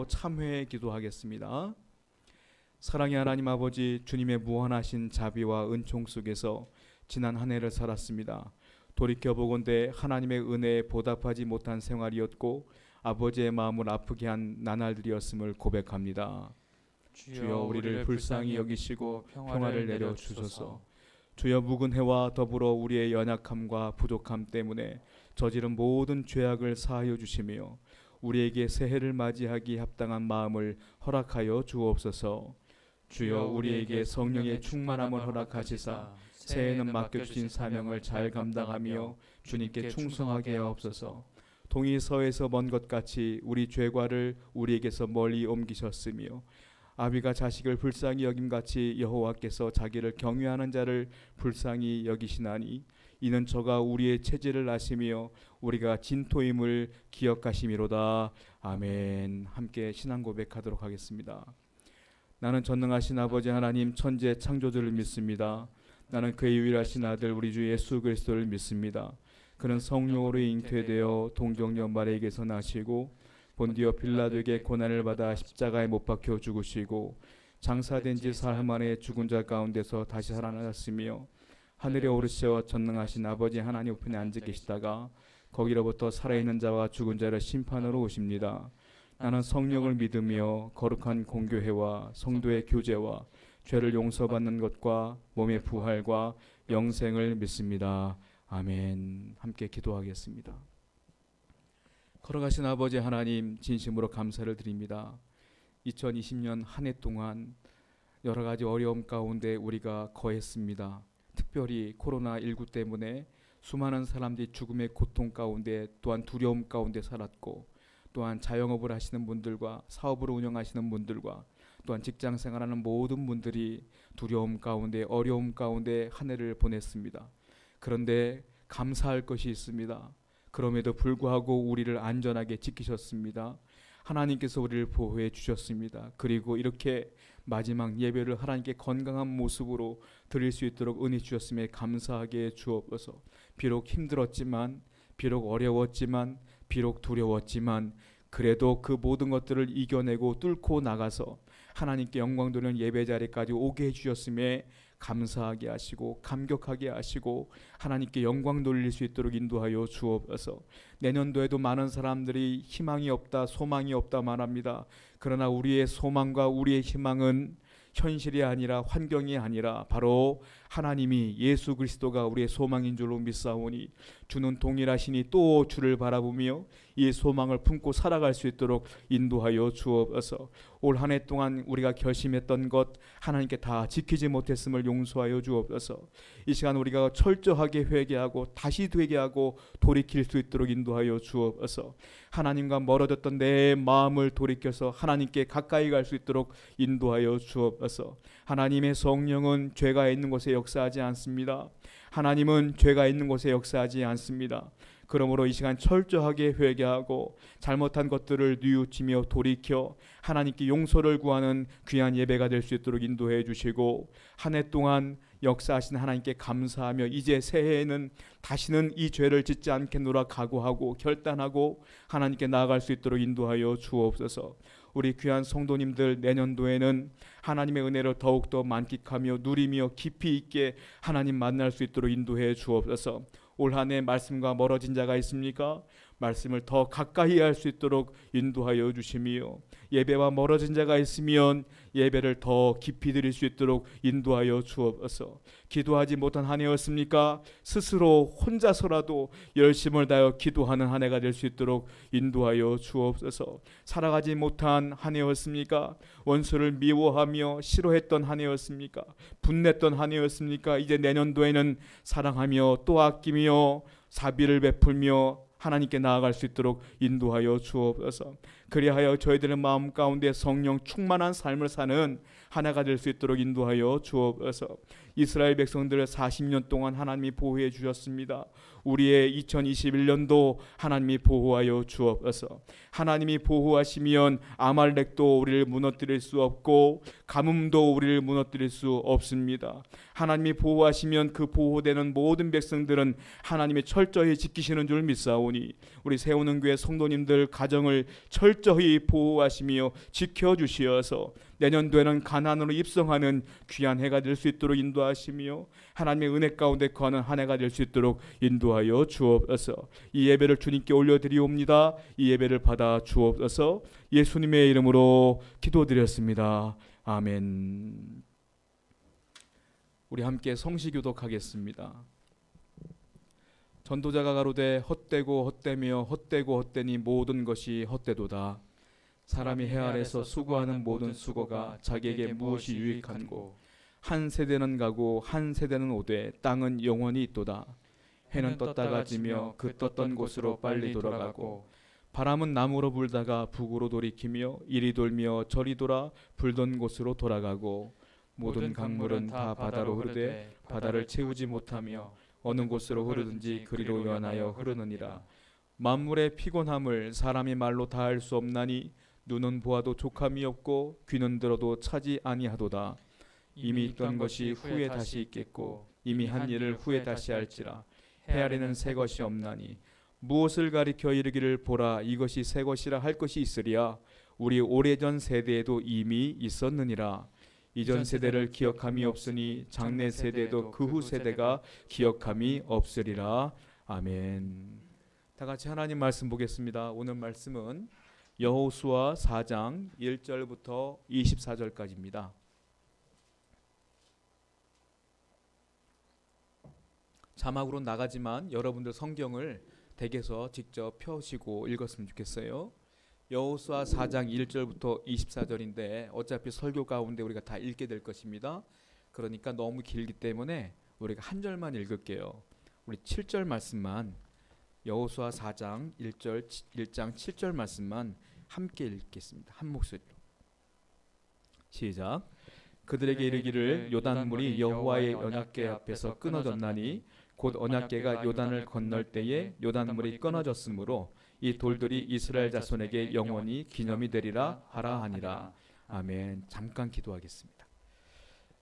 참회에 기도하겠습니다. 사랑의 하나님 아버지, 주님의 무한하신 자비와 은총 속에서 지난 한 해를 살았습니다. 돌이켜보건대 하나님의 은혜에 보답하지 못한 생활이었고 아버지의 마음을 아프게 한 나날들이었음을 고백합니다. 주여 우리를 불쌍히 여기시고 평화를 내려 주소서. 주여 묵은 해와 더불어 우리의 연약함과 부족함 때문에 저지른 모든 죄악을 사하여 주시며 우리에게 새해를 맞이하기 합당한 마음을 허락하여 주옵소서. 주여 우리에게 성령의 충만함을 허락하시사 새해에는 맡겨주신 사명을 잘 감당하며 주님께 충성하게 하옵소서. 동이 서에서 먼 것 같이 우리 죄과를 우리에게서 멀리 옮기셨으며 아비가 자식을 불쌍히 여김같이 여호와께서 자기를 경외하는 자를 불쌍히 여기시나니 이는 저가 우리의 체질을 아시며 우리가 진토임을 기억하심이로다. 아멘. 함께 신앙 고백하도록 하겠습니다. 나는 전능하신 아버지 하나님 천재 창조주를 믿습니다. 나는 그의 유일하신 아들 우리 주 예수 그리스도를 믿습니다. 그는 성령으로 잉태되어 동정녀 마리아에게서 나시고 본디오 빌라도에게 고난을 받아 십자가에 못 박혀 죽으시고 장사된 지 사흘 만에 죽은 자 가운데서 다시 살아나셨으며 하늘에 오르시어 전능하신 아버지 하나님 우편에 앉아 계시다가 거기로부터 살아있는 자와 죽은 자를 심판으로 오십니다. 나는 성령을 믿으며 거룩한 공교회와 성도의 교제와 죄를 용서받는 것과 몸의 부활과 영생을 믿습니다. 아멘. 함께 기도하겠습니다. 걸어가신 아버지 하나님, 진심으로 감사를 드립니다. 2020년 한 해 동안 여러 가지 어려움 가운데 우리가 거했습니다. 특별히 코로나19 때문에 수많은 사람들이 죽음의 고통 가운데 또한 두려움 가운데 살았고, 또한 자영업을 하시는 분들과 사업을 운영하시는 분들과 또한 직장 생활하는 모든 분들이 두려움 가운데 어려움 가운데 한 해를 보냈습니다. 그런데 감사할 것이 있습니다. 그럼에도 불구하고 우리를 안전하게 지키셨습니다. 하나님께서 우리를 보호해 주셨습니다. 그리고 이렇게 마지막 예배를 하나님께 건강한 모습으로 드릴 수 있도록 은혜 주셨음에 감사하게 주옵소서. 비록 힘들었지만, 비록 어려웠지만, 비록 두려웠지만 그래도 그 모든 것들을 이겨내고 뚫고 나가서 하나님께 영광 돌리는 예배 자리까지 오게 해주셨음에 감사하게 하시고 감격하게 하시고 하나님께 영광 돌릴 수 있도록 인도하여 주옵소서. 내년도에도 많은 사람들이 희망이 없다, 소망이 없다 말합니다. 그러나 우리의 소망과 우리의 희망은 현실이 아니라 환경이 아니라 바로 하나님이 예수 그리스도가 우리의 소망인 줄로 믿사오니 주는 동일하시니 또 주를 바라보며 이 소망을 품고 살아갈 수 있도록 인도하여 주옵소서. 올 한 해 동안 우리가 결심했던 것 하나님께 다 지키지 못했음을 용서하여 주옵소서. 이 시간 우리가 철저하게 회개하고 다시 회개하고 돌이킬 수 있도록 인도하여 주옵소서. 하나님과 멀어졌던 내 마음을 돌이켜서 하나님께 가까이 갈 수 있도록 인도하여 주옵소서. 하나님의 성령은 죄가 있는 곳에 역사하지 않습니다. 하나님은 죄가 있는 곳에 역사하지 않습니다. 그러므로 이 시간 철저하게 회개하고 잘못한 것들을 뉘우치며 돌이켜 하나님께 용서를 구하는 귀한 예배가 될 수 있도록 인도해 주시고, 한 해 동안 역사하신 하나님께 감사하며 이제 새해에는 다시는 이 죄를 짓지 않겠노라 각오하고 결단하고 하나님께 나아갈 수 있도록 인도하여 주옵소서. 우리 귀한 성도님들 내년도에는 하나님의 은혜를 더욱더 만끽하며 누리며 깊이 있게 하나님 만날 수 있도록 인도해 주옵소서. 올 한 해 말씀과 멀어진 자가 있습니까? 말씀을 더 가까이 할 수 있도록 인도하여 주시며, 예배와 멀어진 자가 있으면 예배를 더 깊이 드릴 수 있도록 인도하여 주옵소서. 기도하지 못한 한 해였습니까? 스스로 혼자서라도 열심을 다하여 기도하는 한 해가 될 수 있도록 인도하여 주옵소서. 살아가지 못한 한 해였습니까? 원수를 미워하며 싫어했던 한 해였습니까? 분냈던 한 해였습니까? 이제 내년도에는 사랑하며 또 아끼며 자비를 베풀며 하나님께 나아갈 수 있도록 인도하여 주옵소서. 그리하여 저희들의 마음 가운데 성령 충만한 삶을 사는 하나가 될 수 있도록 인도하여 주옵소서. 이스라엘 백성들을 40년 동안 하나님이 보호해 주셨습니다. 우리의 2021년도 하나님이 보호하여 주옵소서. 하나님이 보호하시면 아말렉도 우리를 무너뜨릴 수 없고 가뭄도 우리를 무너뜨릴 수 없습니다. 하나님이 보호하시면 그 보호되는 모든 백성들은 하나님이 철저히 지키시는 줄 믿사오니 우리 세우는 교회 성도님들 가정을 철저히 철저히 보호하시며 지켜주시어서 내년도에는 가나안으로 입성하는 귀한 해가 될 수 있도록 인도하시며 하나님의 은혜 가운데 거하는 한 해가 될 수 있도록 인도하여 주옵소서. 이 예배를 주님께 올려드리옵니다. 이 예배를 받아 주옵소서. 예수님의 이름으로 기도드렸습니다. 아멘. 우리 함께 성시교독하겠습니다. 전도자가 가로되 헛되고 헛되며 헛되고 헛되니 모든 것이 헛되도다. 사람이 해 아래서 수고하는 모든 수고가 자기에게 무엇이 유익한고 한 세대는 가고 한 세대는 오되 땅은 영원히 있도다. 해는 떴다가 지며 그 떴던 곳으로 빨리 돌아가고 바람은 남으로 불다가 북으로 돌이키며 이리 돌며 저리 돌아 불던 곳으로 돌아가고 모든 강물은 다 바다로 흐르되 바다를 채우지 못하며 어느 곳으로 흐르든지 그리로 연하여 흐르느니라. 만물의 피곤함을 사람이 말로 다할 수 없나니 눈은 보아도 족함이 없고 귀는 들어도 차지 아니하도다. 이미 있던 것이 후에 다시 있겠고 이미 한 일을 후에 다시 할지라. 해 아래는 새 것이 없나니 무엇을 가리켜 이르기를 보라 이것이 새 것이라 할 것이 있으리야. 우리 오래전 세대에도 이미 있었느니라. 이전 세대를 기억함이 없으니 장래 세대도 그 후 세대가 기억함이 없으리라. 아멘. 다 같이 하나님 말씀 보겠습니다. 오늘 말씀은 여호수아 4장 1절부터 24절까지입니다. 자막으로 나가지만 여러분들 성경을 댁에서 직접 펴시고 읽었으면 좋겠어요. 여호수아 4장 1절부터 24절인데 어차피 설교 가운데 우리가 다 읽게 될 것입니다. 그러니까 너무 길기 때문에 우리가 한 절만 읽을게요. 우리 7절 말씀만 여호수아 4장 1장 7절 말씀만 함께 읽겠습니다. 한 목소리로. 시작. 그들에게 이르기를 요단물이 여호와의 언약궤 앞에서 끊어졌나니 곧 언약궤가 요단을 건널 때에 요단물이 끊어졌으므로 이 돌들이 이스라엘 자손에게 영원히 기념이 되리라 하라 하니라. 아멘. 잠깐 기도하겠습니다.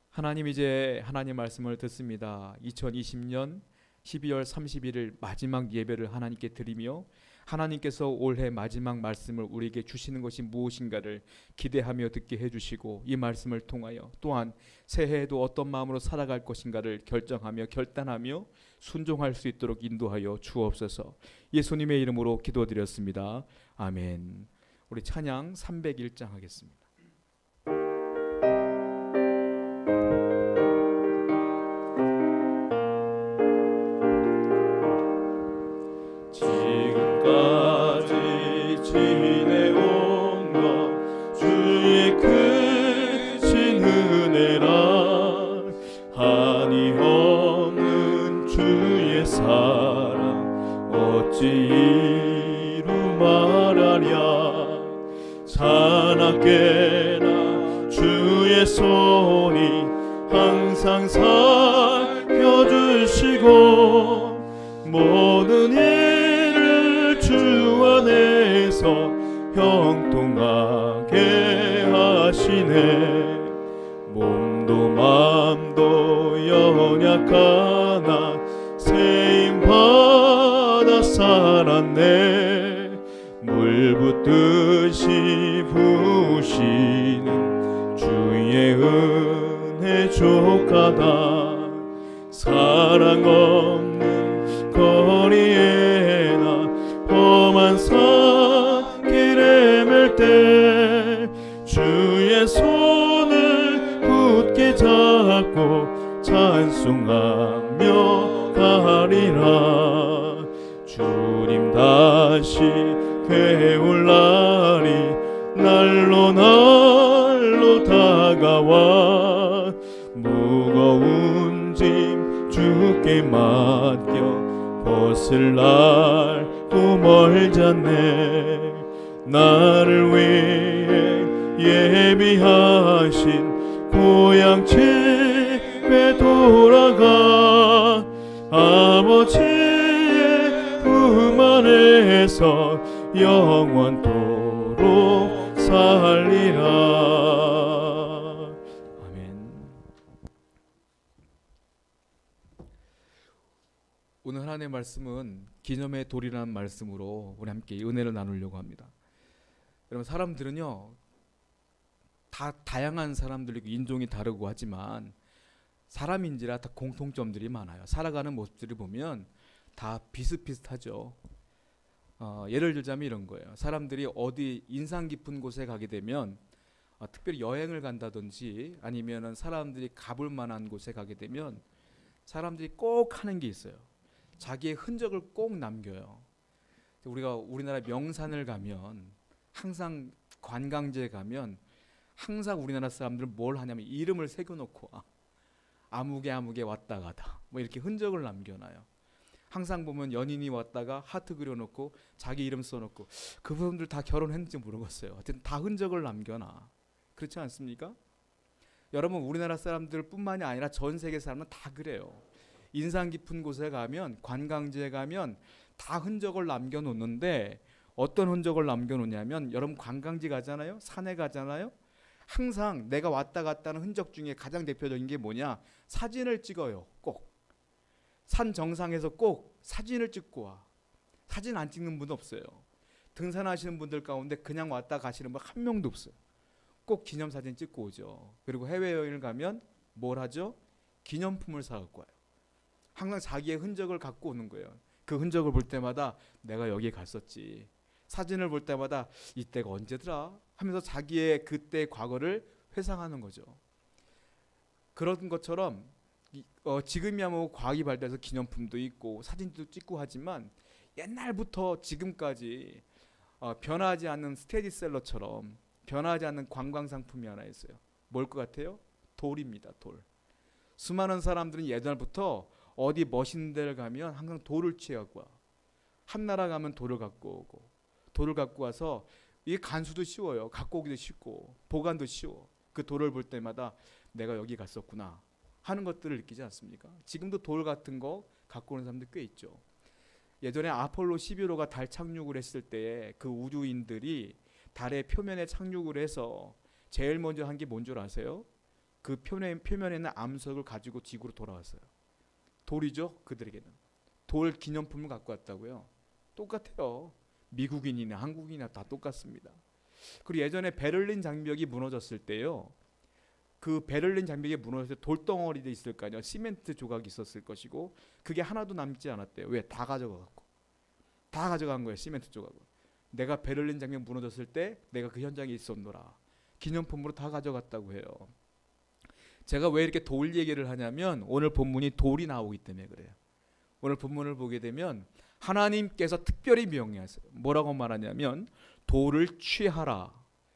하나님, 이제 하나님 말씀을 듣습니다. 2020년 12월 31일 마지막 예배를 하나님께 드리며 하나님께서 올해 마지막 말씀을 우리에게 주시는 것이 무엇인가를 기대하며 듣게 해주시고 이 말씀을 통하여 또한 새해에도 어떤 마음으로 살아갈 것인가를 결정하며 결단하며 순종할 수 있도록 인도하여 주옵소서. 예수님의 이름으로 기도드렸습니다. 아멘. 우리 찬양 301장 하겠습니다. 지내온 것 주의 크신 은혜라. 한이 없는 주의 사랑 어찌 이루 말하랴. 자나깨나 주의 손이 항상 살펴주시고 모든 일을 주 안에서 형통하게 하시네. 몸도 맘도 연약하나 세임받아 살았네. 물 붓듯이 부으시는 주의 은혜 족하다. 사랑 없는 거리에나 험한 산길에 맬 때 주의 손을 굳게 잡고 찬송하며 가리라. 주님 다시 배울 날이 날로 다가와. 무거운 짐 주께 맡겨 벗을 날도 멀잖네. 나를 위해 예비하신 고향 집에 돌아가 아버지의 품 안에서 영원토록 살리라. 오늘 하나님의 말씀은 기념의 돌이라는 말씀으로 우리 함께 은혜를 나누려고 합니다. 여러분 사람들은요 다 다양한 사람들이고 인종이 다르고 하지만 사람인지라 다 공통점들이 많아요. 살아가는 모습들을 보면 다 비슷비슷하죠. 예를 들자면 이런 거예요. 사람들이 어디 인상 깊은 곳에 가게 되면 특별히 여행을 간다든지 아니면은 사람들이 가볼 만한 곳에 가게 되면 사람들이 꼭 하는 게 있어요. 자기의 흔적을 꼭 남겨요. 우리가 우리나라 명산을 가면 항상 관광지에 가면 항상 우리나라 사람들은 뭘 하냐면 이름을 새겨놓고 와. 아무개 왔다 가다 뭐 이렇게 흔적을 남겨놔요. 항상 보면 연인이 왔다가 하트 그려놓고 자기 이름 써놓고 그분들 다 결혼했는지 모르겠어요. 하여튼 다 흔적을 남겨놔. 그렇지 않습니까? 여러분 우리나라 사람들뿐만이 아니라 전 세계 사람은 다 그래요. 인상 깊은 곳에 가면 관광지에 가면 다 흔적을 남겨놓는데 어떤 흔적을 남겨놓냐면 여러분 관광지 가잖아요. 산에 가잖아요. 항상 내가 왔다 갔다 하는 흔적 중에 가장 대표적인 게 뭐냐? 사진을 찍어요. 꼭. 산 정상에서 꼭 사진을 찍고 와. 사진 안 찍는 분도 없어요. 등산하시는 분들 가운데 그냥 왔다 가시는 분 한 명도 없어요. 꼭 기념사진 찍고 오죠. 그리고 해외여행을 가면 뭘 하죠? 기념품을 사갖고 와요. 항상 자기의 흔적을 갖고 오는 거예요. 그 흔적을 볼 때마다 내가 여기 갔었지. 사진을 볼 때마다 이때가 언제더라 하면서 자기의 그때 과거를 회상하는 거죠. 그런 것처럼 지금이야 뭐 과학이 발달해서 기념품도 있고 사진도 찍고 하지만 옛날부터 지금까지 변하지 않는 스테디셀러처럼 변하지 않는 관광 상품이 하나 있어요. 뭘 것 같아요? 돌입니다. 돌. 수많은 사람들은 예전부터 어디 멋있는 데를 가면 항상 돌을 취해갖고 와. 한 나라 가면 돌을 갖고 오고 돌을 갖고 와서 이게 간수도 쉬워요. 갖고 오기도 쉽고 보관도 쉬워. 그 돌을 볼 때마다 내가 여기 갔었구나 하는 것들을 느끼지 않습니까? 지금도 돌 같은 거 갖고 오는 사람들 꽤 있죠. 예전에 아폴로 11호가 달 착륙을 했을 때에 그 우주인들이 달의 표면에 착륙을 해서 제일 먼저 한 게 뭔 줄 아세요? 그 표면에 있는 암석을 가지고 지구로 돌아왔어요. 돌이죠. 그들에게는. 돌 기념품을 갖고 왔다고요. 똑같아요. 미국인이나 한국인이나 다 똑같습니다. 그리고 예전에 베를린 장벽이 무너졌을 때요. 그 베를린 장벽이 무너졌을 때 돌덩어리도 있을 거 아니에요. 시멘트 조각이 있었을 것이고 그게 하나도 남지 않았대요. 왜? 다 가져가갖고. 다 가져간 거예요. 시멘트 조각을. 내가 베를린 장벽 무너졌을 때 내가 그 현장에 있었노라. 기념품으로 다 가져갔다고 해요. 제가 왜 이렇게 돌 얘기를 하냐면 오늘 본문이 돌이 나오기 때문에 그래요. 오늘 본문을 보게 되면 하나님께서 특별히 명령하세요. 뭐라고 말하냐면 돌을 취하라.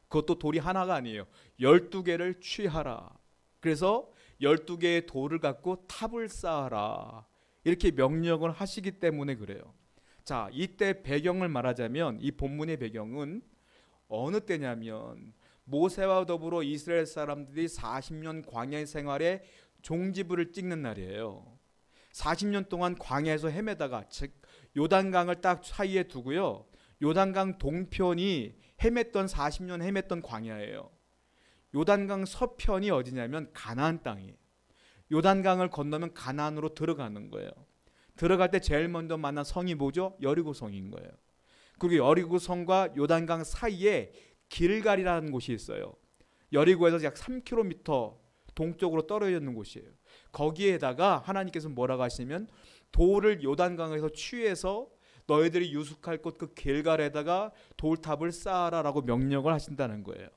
그것도 돌이 하나가 아니에요. 12개를 취하라. 그래서 12개의 돌을 갖고 탑을 쌓아라. 이렇게 명령을 하시기 때문에 그래요. 자, 이때 배경을 말하자면 이 본문의 배경은 어느 때냐면 모세와 더불어 이스라엘 사람들이 40년 광야 생활에 종지부를 찍는 날이에요. 40년 동안 광야에서 헤매다가 즉 요단강을 딱 사이에 두고요. 요단강 동편이 40년 헤맸던 광야예요. 요단강 서편이 어디냐면 가나안 땅이에요. 요단강을 건너면 가나안으로 들어가는 거예요. 들어갈 때 제일 먼저 만난 성이 뭐죠? 여리고성인 거예요. 그리고 여리고성과 요단강 사이에 길갈이라는 곳이 있어요. 여리고에서 약 3km 동쪽으로 떨어져 있는 곳이에요. 거기에다가 하나님께서 뭐라고 하시냐면 돌을 요단강에서 취해서 너희들이 유숙할 곳 그 길갈에다가 돌탑을 쌓아라라고 명령을 하신다는 거예요.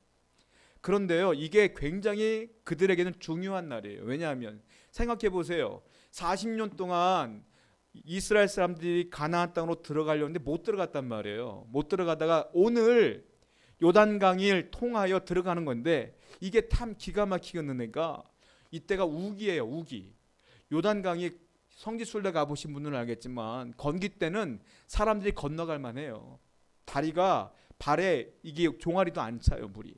그런데요, 이게 굉장히 그들에게는 중요한 날이에요. 왜냐하면 생각해 보세요. 40년 동안 이스라엘 사람들이 가나안 땅으로 들어가려는데 못 들어갔단 말이에요. 못 들어가다가 오늘 요단강을 통하여 들어가는 건데 이게 참 기가 막히겠는데가 이때가 우기예요. 우기. 요단강이 성지순례 가보신 분들은 알겠지만 건기 때는 사람들이 건너갈 만해요. 다리가 발에 이게 종아리도 안 차요. 물이.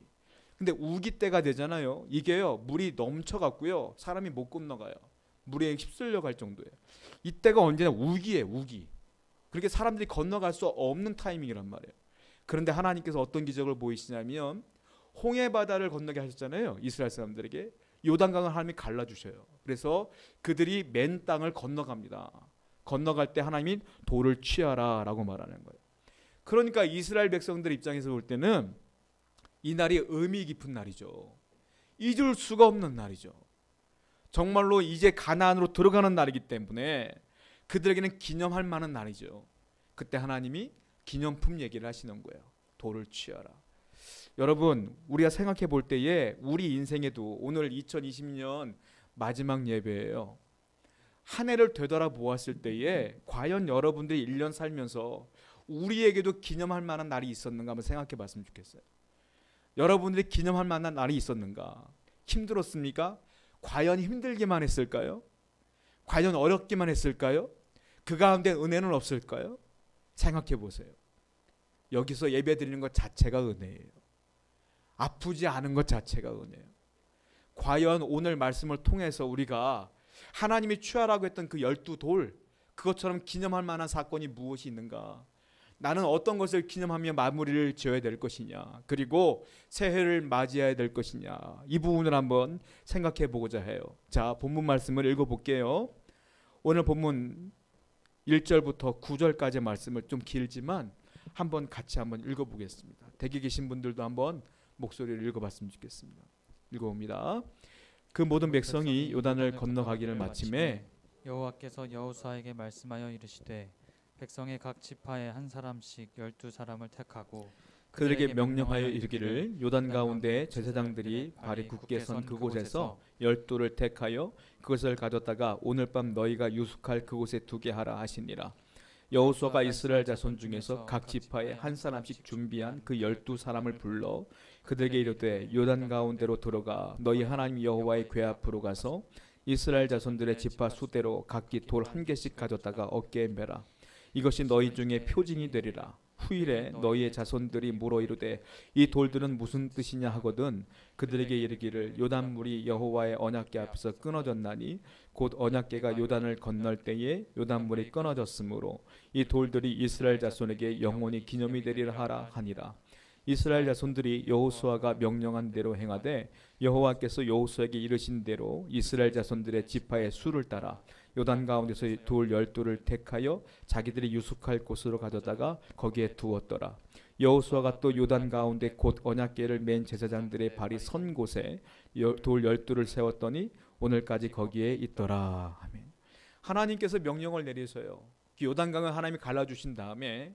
근데 우기 때가 되잖아요. 이게요 물이 넘쳐갖고요 사람이 못 건너가요. 물에 휩쓸려 갈 정도예요. 이때가 언제나 우기예요. 우기. 그렇게 사람들이 건너갈 수 없는 타이밍이란 말이에요. 그런데 하나님께서 어떤 기적을 보이시냐면 홍해 바다를 건너게 하셨잖아요. 이스라엘 사람들에게. 요단강을 하나님이 갈라주셔요. 그래서 그들이 맨 땅을 건너갑니다. 건너갈 때 하나님이 돌을 취하라 라고 말하는 거예요. 그러니까 이스라엘 백성들 입장에서 볼 때는 이 날이 의미 깊은 날이죠. 잊을 수가 없는 날이죠. 정말로 이제 가나안으로 들어가는 날이기 때문에 그들에게는 기념할 만한 날이죠. 그때 하나님이 기념품 얘기를 하시는 거예요. 돌을 취하라. 여러분, 우리가 생각해 볼 때에 우리 인생에도 오늘 2020년 마지막 예배예요. 한 해를 되돌아보았을 때에 과연 여러분들이 1년 살면서 우리에게도 기념할 만한 날이 있었는가 한번 생각해 봤으면 좋겠어요. 여러분들이 기념할 만한 날이 있었는가? 힘들었습니까? 과연 힘들기만 했을까요? 과연 어렵기만 했을까요? 그 가운데 은혜는 없을까요? 생각해 보세요. 여기서 예배 드리는 것 자체가 은혜예요. 아프지 않은 것 자체가 은혜예요. 과연 오늘 말씀을 통해서 우리가 하나님이 취하라고 했던 그 12돌, 그것처럼 기념할 만한 사건이 무엇이 있는가? 나는 어떤 것을 기념하며 마무리를 지어야 될 것이냐, 그리고 새해를 맞이해야 될 것이냐, 이 부분을 한번 생각해 보고자 해요. 자, 본문 말씀을 읽어볼게요. 오늘 본문 1절부터 9절까지의 말씀을 좀 길지만 한번 같이 한번 읽어보겠습니다. 댁에 계신 분들도 한번 목소리를 읽어봤으면 좋겠습니다. 읽어봅니다. 그 모든 백성이 요단을 건너가기를 마침에 여호와께서 여호수아에게 말씀하여 이르시되 백성의 각 지파에 한 사람씩 12사람을 택하고 그들에게 명령하여 이르기를 요단 가운데 제사장들이 발이 굳게 선 그곳에서 12돌을 택하여 그것을 가졌다가 오늘 밤 너희가 유숙할 그곳에 두게 하라 하시니라. 여호수아가 이스라엘 자손 중에서 각 지파에 한 사람씩 준비한 그 12사람을 불러 그들에게 이르되 요단 가운데로 들어가 너희 하나님 여호와의 궤 앞으로 가서 이스라엘 자손들의 지파 수대로 각기 돌 한 개씩 가졌다가 어깨에 매라. 이것이 너희 중에 표징이 되리라. 후일에 너희의 자손들이 물어 이르되 이 돌들은 무슨 뜻이냐 하거든 그들에게 이르기를 요단물이 여호와의 언약궤 앞에서 끊어졌나니 곧 언약궤가 요단을 건널 때에 요단물이 끊어졌으므로 이 돌들이 이스라엘 자손에게 영원히 기념이 되리라 하라 하니라. 이스라엘 자손들이 여호수아가 명령한 대로 행하되 여호와께서 여호수아에게 이르신 대로 이스라엘 자손들의 지파의 수를 따라 요단 가운데서 돌 12돌을 택하여 자기들이 유숙할 곳으로 가져다가 거기에 두었더라. 여호수아가 또 요단 가운데 곧 언약궤를 맨 제사장들의 발이 선 곳에 돌 12돌을 세웠더니 오늘까지 거기에 있더라. 아멘. 하나님께서 명령을 내리셔요. 요단강을 하나님이 갈라주신 다음에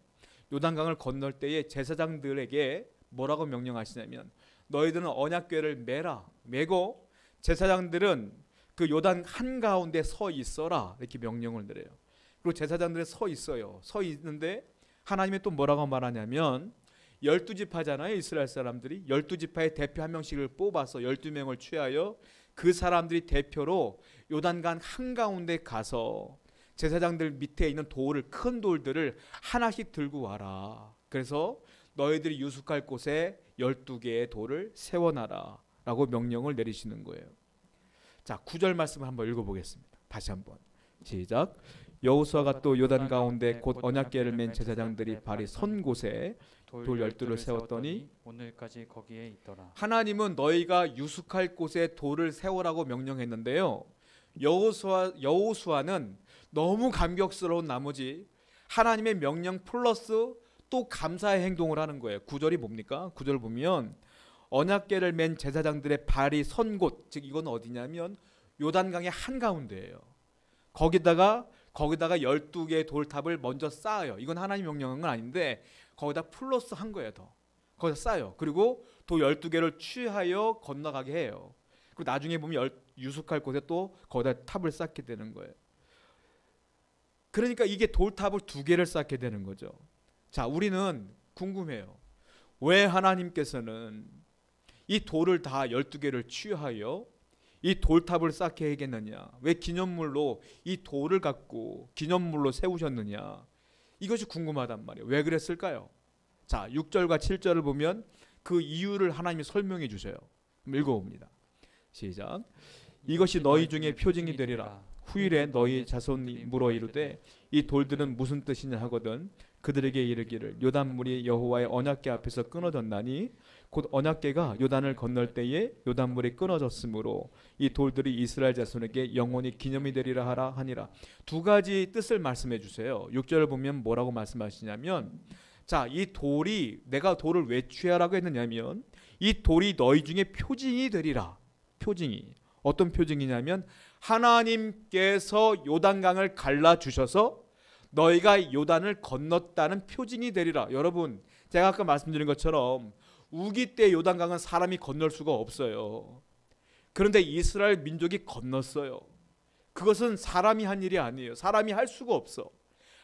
요단강을 건널 때에 제사장들에게 뭐라고 명령하시냐면 너희들은 언약궤를 매라. 매고 제사장들은 그 요단 한가운데 서 있어라. 이렇게 명령을 내려요. 그리고 제사장들은 서 있어요. 서 있는데 하나님이 또 뭐라고 말하냐면 12지파잖아요. 이스라엘 사람들이 12지파의 대표 한 명씩을 뽑아서 12명을 취하여 그 사람들이 대표로 요단강 한가운데 가서 제사장들 밑에 있는 돌을 큰 돌들을 하나씩 들고 와라. 그래서 너희들이 유숙할 곳에 12개의 돌을 세워놔라 라고 명령을 내리시는 거예요. 자, 9절 말씀을 한번 읽어보겠습니다. 다시 한번 시작. 여호수아가 또 요단 가운데 곧 언약궤를 맨 제사장들이 발이 선 곳에 돌 12돌을 세웠더니 오늘까지 거기에 있더라. 하나님은 너희가 유숙할 곳에 돌을 세우라고 명령했는데요. 여호수아는 너무 감격스러운 나머지 하나님의 명령 플러스 또 감사의 행동을 하는 거예요. 9절이 뭡니까? 9절 보면 언약궤를 맨 제사장들의 발이 선 곳, 즉 이건 어디냐면 요단강의 한가운데예요. 거기다가 12개의 돌탑을 먼저 쌓아요. 이건 하나님 명령한 건 아닌데 거기다 플러스 한 거예요. 더 거기다 쌓아요. 그리고 돌 12개를 취하여 건너가게 해요. 그리고 나중에 보면 유숙할 곳에 또 거기다 탑을 쌓게 되는 거예요. 그러니까 이게 돌탑을 2개를 쌓게 되는 거죠. 자, 우리는 궁금해요. 왜 하나님께서는 이 돌을 다 12개를 취하여 이 돌탑을 쌓게 하겠느냐? 왜 기념물로 이 돌을 갖고 기념물로 세우셨느냐? 이것이 궁금하단 말이에요. 왜 그랬을까요? 자, 6절과 7절을 보면 그 이유를 하나님이 설명해 주세요. 읽어봅니다. 시작. 이것이 너희 중에 표징이 되리라. 후일에 너희 자손이 물어 이르되 이 돌들은 무슨 뜻이냐 하거든 그들에게 이르기를 요단물이 여호와의 언약궤 앞에서 끊어졌나니 곧 언약궤가 요단을 건널 때에 요단물이 끊어졌으므로 이 돌들이 이스라엘 자손에게 영원히 기념이 되리라 하라 하니라. 2가지 뜻을 말씀해 주세요. 6절을 보면 뭐라고 말씀하시냐면 자, 이 돌이 내가 돌을 왜 취하라고 했느냐면 이 돌이 너희 중에 표징이 되리라. 표징이 어떤 표징이냐면 하나님께서 요단강을 갈라주셔서 너희가 요단을 건넜다는 표징이 되리라. 여러분, 제가 아까 말씀드린 것처럼 우기 때 요단강은 사람이 건널 수가 없어요. 그런데 이스라엘 민족이 건넜어요. 그것은 사람이 한 일이 아니에요. 사람이 할 수가 없어.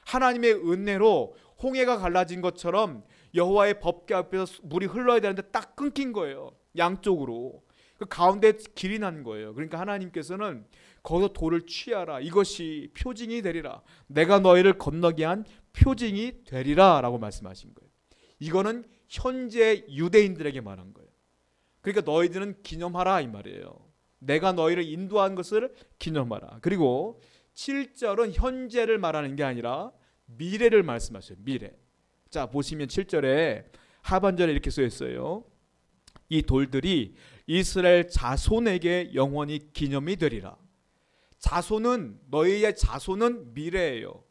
하나님의 은혜로 홍해가 갈라진 것처럼 여호와의 법궤 앞에서 물이 흘러야 되는데 딱 끊긴 거예요. 양쪽으로. 그 가운데 길이 난 거예요. 그러니까 하나님께서는 거기서 돌을 취하라. 이것이 표징이 되리라. 내가 너희를 건너게 한 표징이 되리라 라고 말씀하신 거예요. 이거는 현재 유대인들에게 말한 거예요. 그러니까 너희들은 기념하라 이 말이에요. 내가 너희를 인도한 것을 기념하라. 그리고 7절은 현재를 말하는 게 아니라 미래를 말씀하셔요. 미래. 자, 보시면 7절에 하반절에 이렇게 써 있어요. 이 돌들이 이스라엘 자손에게 영원히 기념이 되리라. 자손은, 너희의 자손은 미래예요.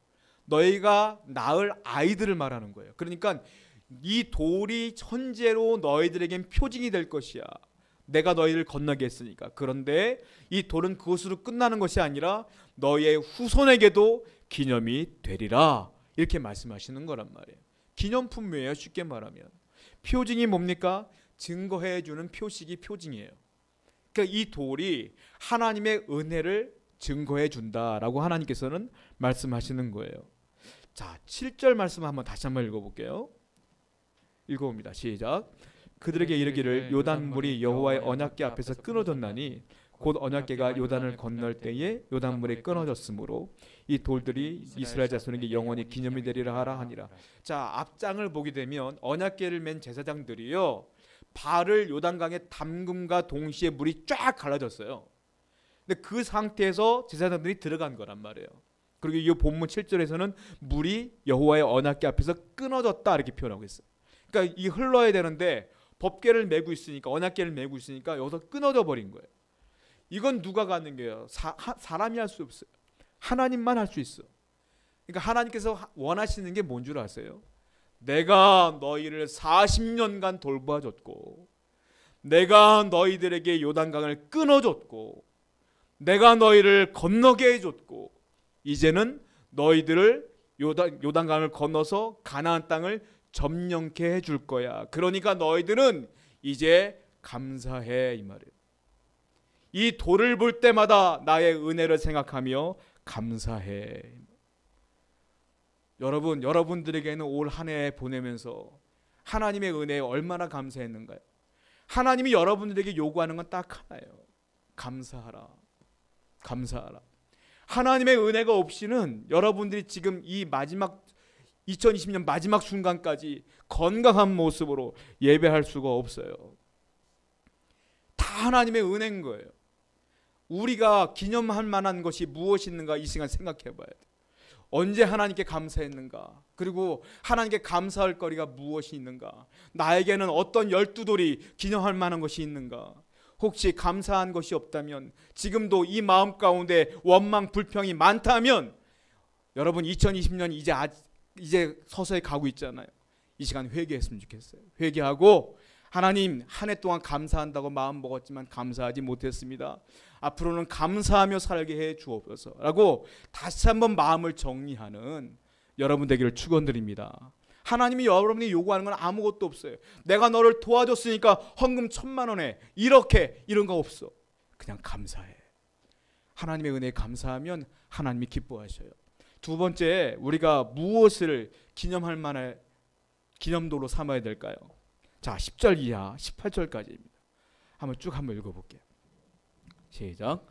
너희가 낳을 아이들을 말하는 거예요. 그러니까 이 돌이 현재로 너희들에겐 표징이 될 것이야. 내가 너희를 건너게 했으니까. 그런데 이 돌은 그것으로 끝나는 것이 아니라 너희의 후손에게도 기념이 되리라. 이렇게 말씀하시는 거란 말이에요. 기념품이에요. 쉽게 말하면. 표징이 뭡니까? 증거해주는 표식이 표징이에요. 그러니까 이 돌이 하나님의 은혜를 증거해 준다라고 하나님께서는 말씀하시는 거예요. 자, 7절 말씀 한번 다시 한번 읽어볼게요. 읽어봅니다. 시작. 그들에게 이르기를 요단물이 여호와의 언약궤 앞에서 끊어졌나니 곧 언약궤가 요단을 건널 때에 요단물이 끊어졌으므로 이 돌들이 이스라엘 자손에게 영원히 기념이 되리라 하라 하니라. 자, 앞장을 보게 되면 언약궤를 맨 제사장들이요, 발을 요단강에 담금과 동시에 물이 쫙 갈라졌어요. 근데 그 상태에서 제사장들이 들어간 거란 말이에요. 그리고 이 본문 7절에서는 물이 여호와의 언약궤 앞에서 끊어졌다 이렇게 표현하고 있어요. 그러니까 이 흘러야 되는데 법궤를 메고 있으니까, 언약궤를 메고 있으니까 여기서 끊어져 버린 거예요. 이건 누가 가는 거예요? 사람이 할 수 없어요. 하나님만 할 수 있어. 그러니까 하나님께서 원하시는 게 뭔 줄 아세요? 내가 너희를 40년간 돌봐줬고, 내가 너희들에게 요단강을 끊어줬고, 내가 너희를 건너게 해줬고, 이제는 너희들을 요단강을 건너서 가나안 땅을 점령케 해줄 거야. 그러니까 너희들은 이제 감사해 이 말이에요. 이 돌을 볼 때마다 나의 은혜를 생각하며 감사해. 여러분들에게는 올 한 해 보내면서 하나님의 은혜에 얼마나 감사했는가요? 하나님이 여러분들에게 요구하는 건 딱 하나예요. 감사하라. 감사하라. 하나님의 은혜가 없이는 여러분들이 지금 이 마지막 2020년 마지막 순간까지 건강한 모습으로 예배할 수가 없어요. 다 하나님의 은혜인 거예요. 우리가 기념할 만한 것이 무엇이 있는가 이 시간 생각해 봐야 돼요. 언제 하나님께 감사했는가? 그리고 하나님께 감사할 거리가 무엇이 있는가? 나에게는 어떤 12돌이 기념할 만한 것이 있는가? 혹시 감사한 것이 없다면, 지금도 이 마음 가운데 원망 불평이 많다면, 여러분 2020년 이제 서서히 가고 있잖아요. 이 시간 회개했으면 좋겠어요. 회개하고 하나님, 한 해 동안 감사한다고 마음 먹었지만 감사하지 못했습니다. 앞으로는 감사하며 살게 해 주옵소서 라고 다시 한번 마음을 정리하는 여러분 되기를 축원드립니다. 하나님이 여러분이 요구하는 건 아무것도 없어요. 내가 너를 도와줬으니까 헌금 1,000만 원에 이런 거 없어. 그냥 감사해. 하나님의 은혜에 감사하면 하나님이 기뻐하셔요. 두 번째, 우리가 무엇을 기념할 만한 기념도로 삼아야 될까요? 자, 10절 이하 18절까지입니다. 한번 읽어볼게요. 시작.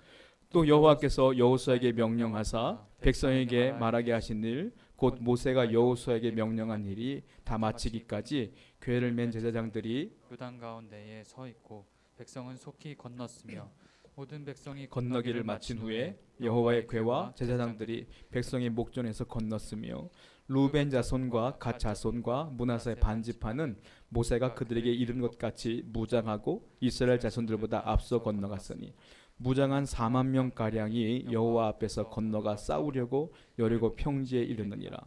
또 여호와께서 여호수아에게 명령하사 백성에게 말하게 하신 일, 곧 모세가 여호수아에게 명령한 일이 다 마치기까지 궤를 맨 제사장들이 요단 가운데에 서 있고 백성은 속히 건넜으며 모든 백성이 건너기를 마친 후에 여호와의 궤와 제사장들이 백성의 목전에서 건넜으며 루벤 자손과 갓 자손과 므낫세 반지파는 모세가 그들에게 이른 것 같이 무장하고 이스라엘 자손들보다 앞서 건너갔으니 무장한 4만 명 가량이 여호와 앞에서 건너가 싸우려고 여리고 평지에 이르느니라.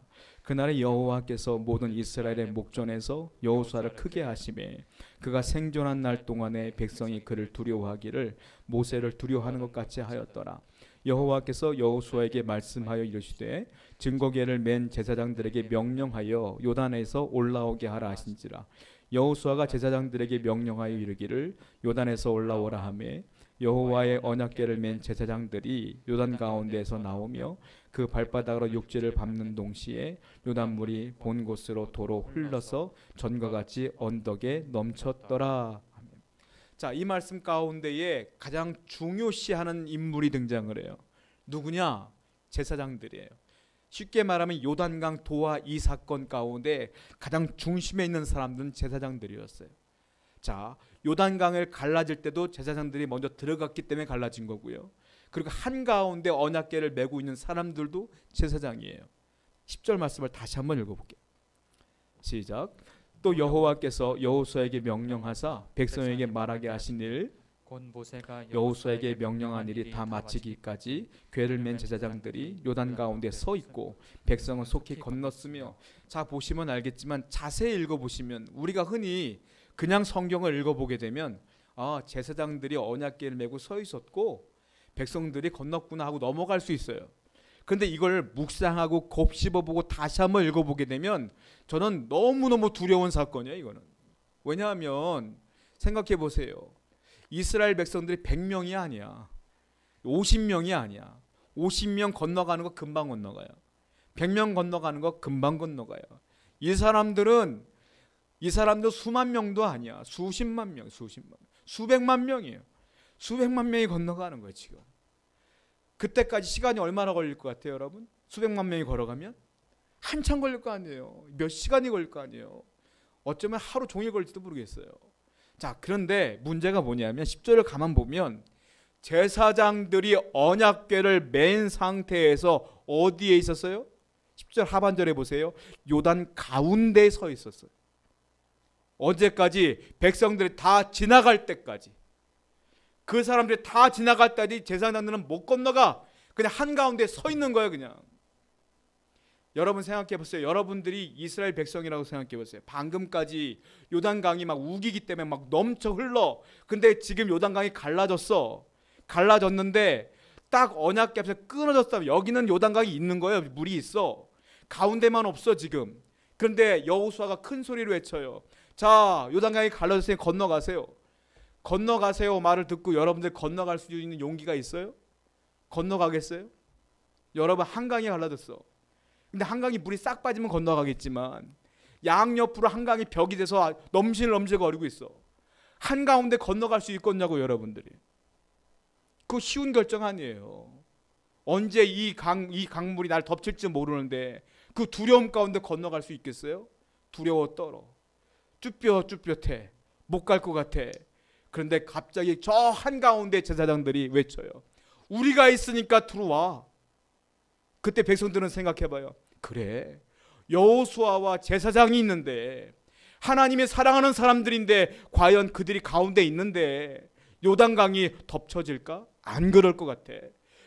그날에 여호와께서 모든 이스라엘의 목전에서 여호수아를 크게 하시매 그가 생존한 날 동안에 백성이 그를 두려워하기를 모세를 두려워하는 것 같이 하였더라. 여호와께서 여호수아에게 말씀하여 이르시되 증거궤를 맨 제사장들에게 명령하여 요단에서 올라오게 하라 하신지라. 여호수아가 제사장들에게 명령하여 이르기를 요단에서 올라오라 하매 여호와의 언약궤를 맨 제사장들이 요단 가운데에서 나오며 그 발바닥으로 육지를 밟는 동시에 요단물이 본 곳으로 도로 흘러서 전과 같이 언덕에 넘쳤더라. 자, 이 말씀 가운데에 가장 중요시하는 인물이 등장을 해요. 누구냐? 제사장들이에요. 쉽게 말하면 요단강 도하 이 사건 가운데 가장 중심에 있는 사람들은 제사장들이었어요. 자, 요단강을 갈라질 때도 제사장들이 먼저 들어갔기 때문에 갈라진 거고요. 그리고 한가운데 언약궤를 메고 있는 사람들도 제사장이에요. 10절 말씀을 다시 한번 읽어볼게요. 시작. 또 여호와께서 여호수아에게 명령하사 백성에게 말하게 하신 일 곧 모세가 여호수아에게 명령한 일이 다 마치기까지 궤를 맨 제사장들이 요단 가운데 서 있고 백성은 속히 건넜으며, 자 보시면 알겠지만 자세히 읽어보시면 우리가 흔히 그냥 성경을 읽어보게 되면 제사장들이 언약궤를 메고 서 있었고 백성들이 건넜구나 하고 넘어갈 수 있어요. 그런데 이걸 묵상하고 곱씹어보고 다시 한번 읽어보게 되면 저는 너무너무 두려운 사건이에요. 이거는 왜냐하면 생각해 보세요. 이스라엘 백성들이 100명이 아니야. 50명이 아니야. 50명 건너가는 거 금방 건너가요. 100명 건너가는 거 금방 건너가요. 이 사람들 수만 명도 아니야. 수십만 명, 수백만 명이에요. 수백만 명이 건너가는 거예요 지금. 그때까지 시간이 얼마나 걸릴 것 같아요 여러분? 수백만 명이 걸어가면 한참 걸릴 거 아니에요. 몇 시간이 걸릴 거 아니에요. 어쩌면 하루 종일 걸릴지도 모르겠어요. 자, 그런데 문제가 뭐냐면 10절을 가만 보면 제사장들이 언약궤를 맨 상태에서 어디에 있었어요? 10절 하반절에 보세요. 요단 가운데에 서 있었어요. 언제까지? 백성들이 다 지나갈 때까지. 그 사람들이 다 지나갈 때까지 제사장들은 못 건너가. 그냥 한가운데 서 있는 거예요 그냥. 여러분 생각해 보세요. 여러분들이 이스라엘 백성이라고 생각해 보세요. 방금까지 요단강이 막 우기기 때문에 막 넘쳐 흘러. 근데 지금 요단강이 갈라졌어. 갈라졌는데 딱 언약궤 앞에서 끊어졌다면 여기는 요단강이 있는 거예요. 물이 있어. 가운데만 없어 지금. 그런데 여호수아가 큰 소리로 외쳐요. 자, 요단강이 갈라졌으니 건너가세요. 건너가세요 말을 듣고 여러분들 건너갈 수 있는 용기가 있어요? 건너가겠어요? 여러분 한강이 갈라졌어. 근데 한강이 물이 싹 빠지면 건너가겠지만 양옆으로 한강이 벽이 돼서 넘실넘실거리고 있어. 한가운데 건너갈 수 있겠냐고 여러분들이. 그거 쉬운 결정 아니에요. 언제 이 강물이 날 덮칠지 모르는데 그 두려움 가운데 건너갈 수 있겠어요? 두려워 떨어. 쭈뼛쭈뼛해. 못 갈 것 같아. 그런데 갑자기 저 한가운데 제사장들이 외쳐요. 우리가 있으니까 들어와. 그때 백성들은 생각해봐요. 그래, 여호수아와 제사장이 있는데 하나님의 사랑하는 사람들인데 과연 그들이 가운데 있는데 요단강이 덮쳐질까? 안 그럴 것 같아.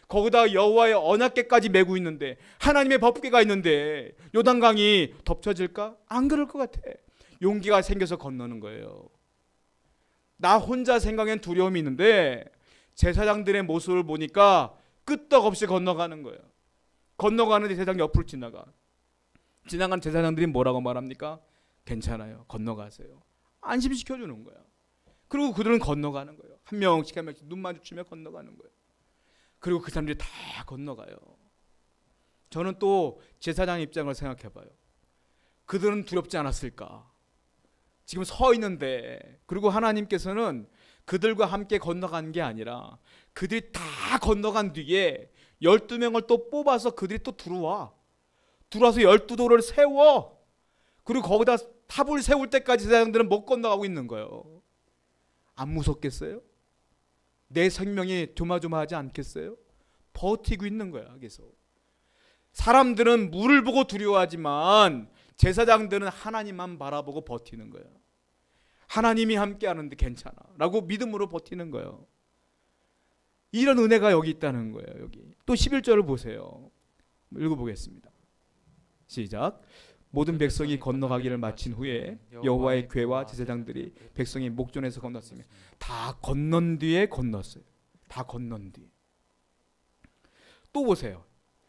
거기다 여호와의 언약궤까지 메고 있는데 하나님의 법궤가 있는데 요단강이 덮쳐질까? 안 그럴 것 같아. 용기가 생겨서 건너는 거예요. 나 혼자 생각엔 두려움이 있는데 제사장들의 모습을 보니까 끄떡없이 건너가는 거예요. 건너가는데 제사장 옆으로 지나간 제사장들이 뭐라고 말합니까? 괜찮아요. 건너가세요. 안심시켜주는 거야. 그리고 그들은 건너가는 거예요. 한 명씩 눈 마주치며 건너가는 거예요. 그리고 그 사람들이 다 건너가요. 저는 또 제사장 입장을 생각해봐요. 그들은 두렵지 않았을까? 지금 서 있는데, 그리고 하나님께서는 그들과 함께 건너간 게 아니라 그들이 다 건너간 뒤에 12명을 또 뽑아서 그들이 또 들어와서 12도를 세워. 그리고 거기다 탑을 세울 때까지 제사장들은 못 건너가고 있는 거예요. 안 무섭겠어요? 내 생명이 조마조마하지 않겠어요? 버티고 있는 거야. 그래서 사람들은 물을 보고 두려워하지만 제사장들은 하나님만 바라보고 버티는 거예요. 하나님이 함께하는데 괜찮아 라고 믿음으로 버티는 거예요. 이런 은혜가 여기 있다는 거예요. 여기 또 11절을 보세요. 읽어보겠습니다. 시작. 모든 백성이 건너가기를 마친 후에 여호와의 궤와 제사장들이 백성이 목전에서 건넜으며 다 건넌 뒤에 건넜어요. 다 건넌 뒤에. 또 보세요.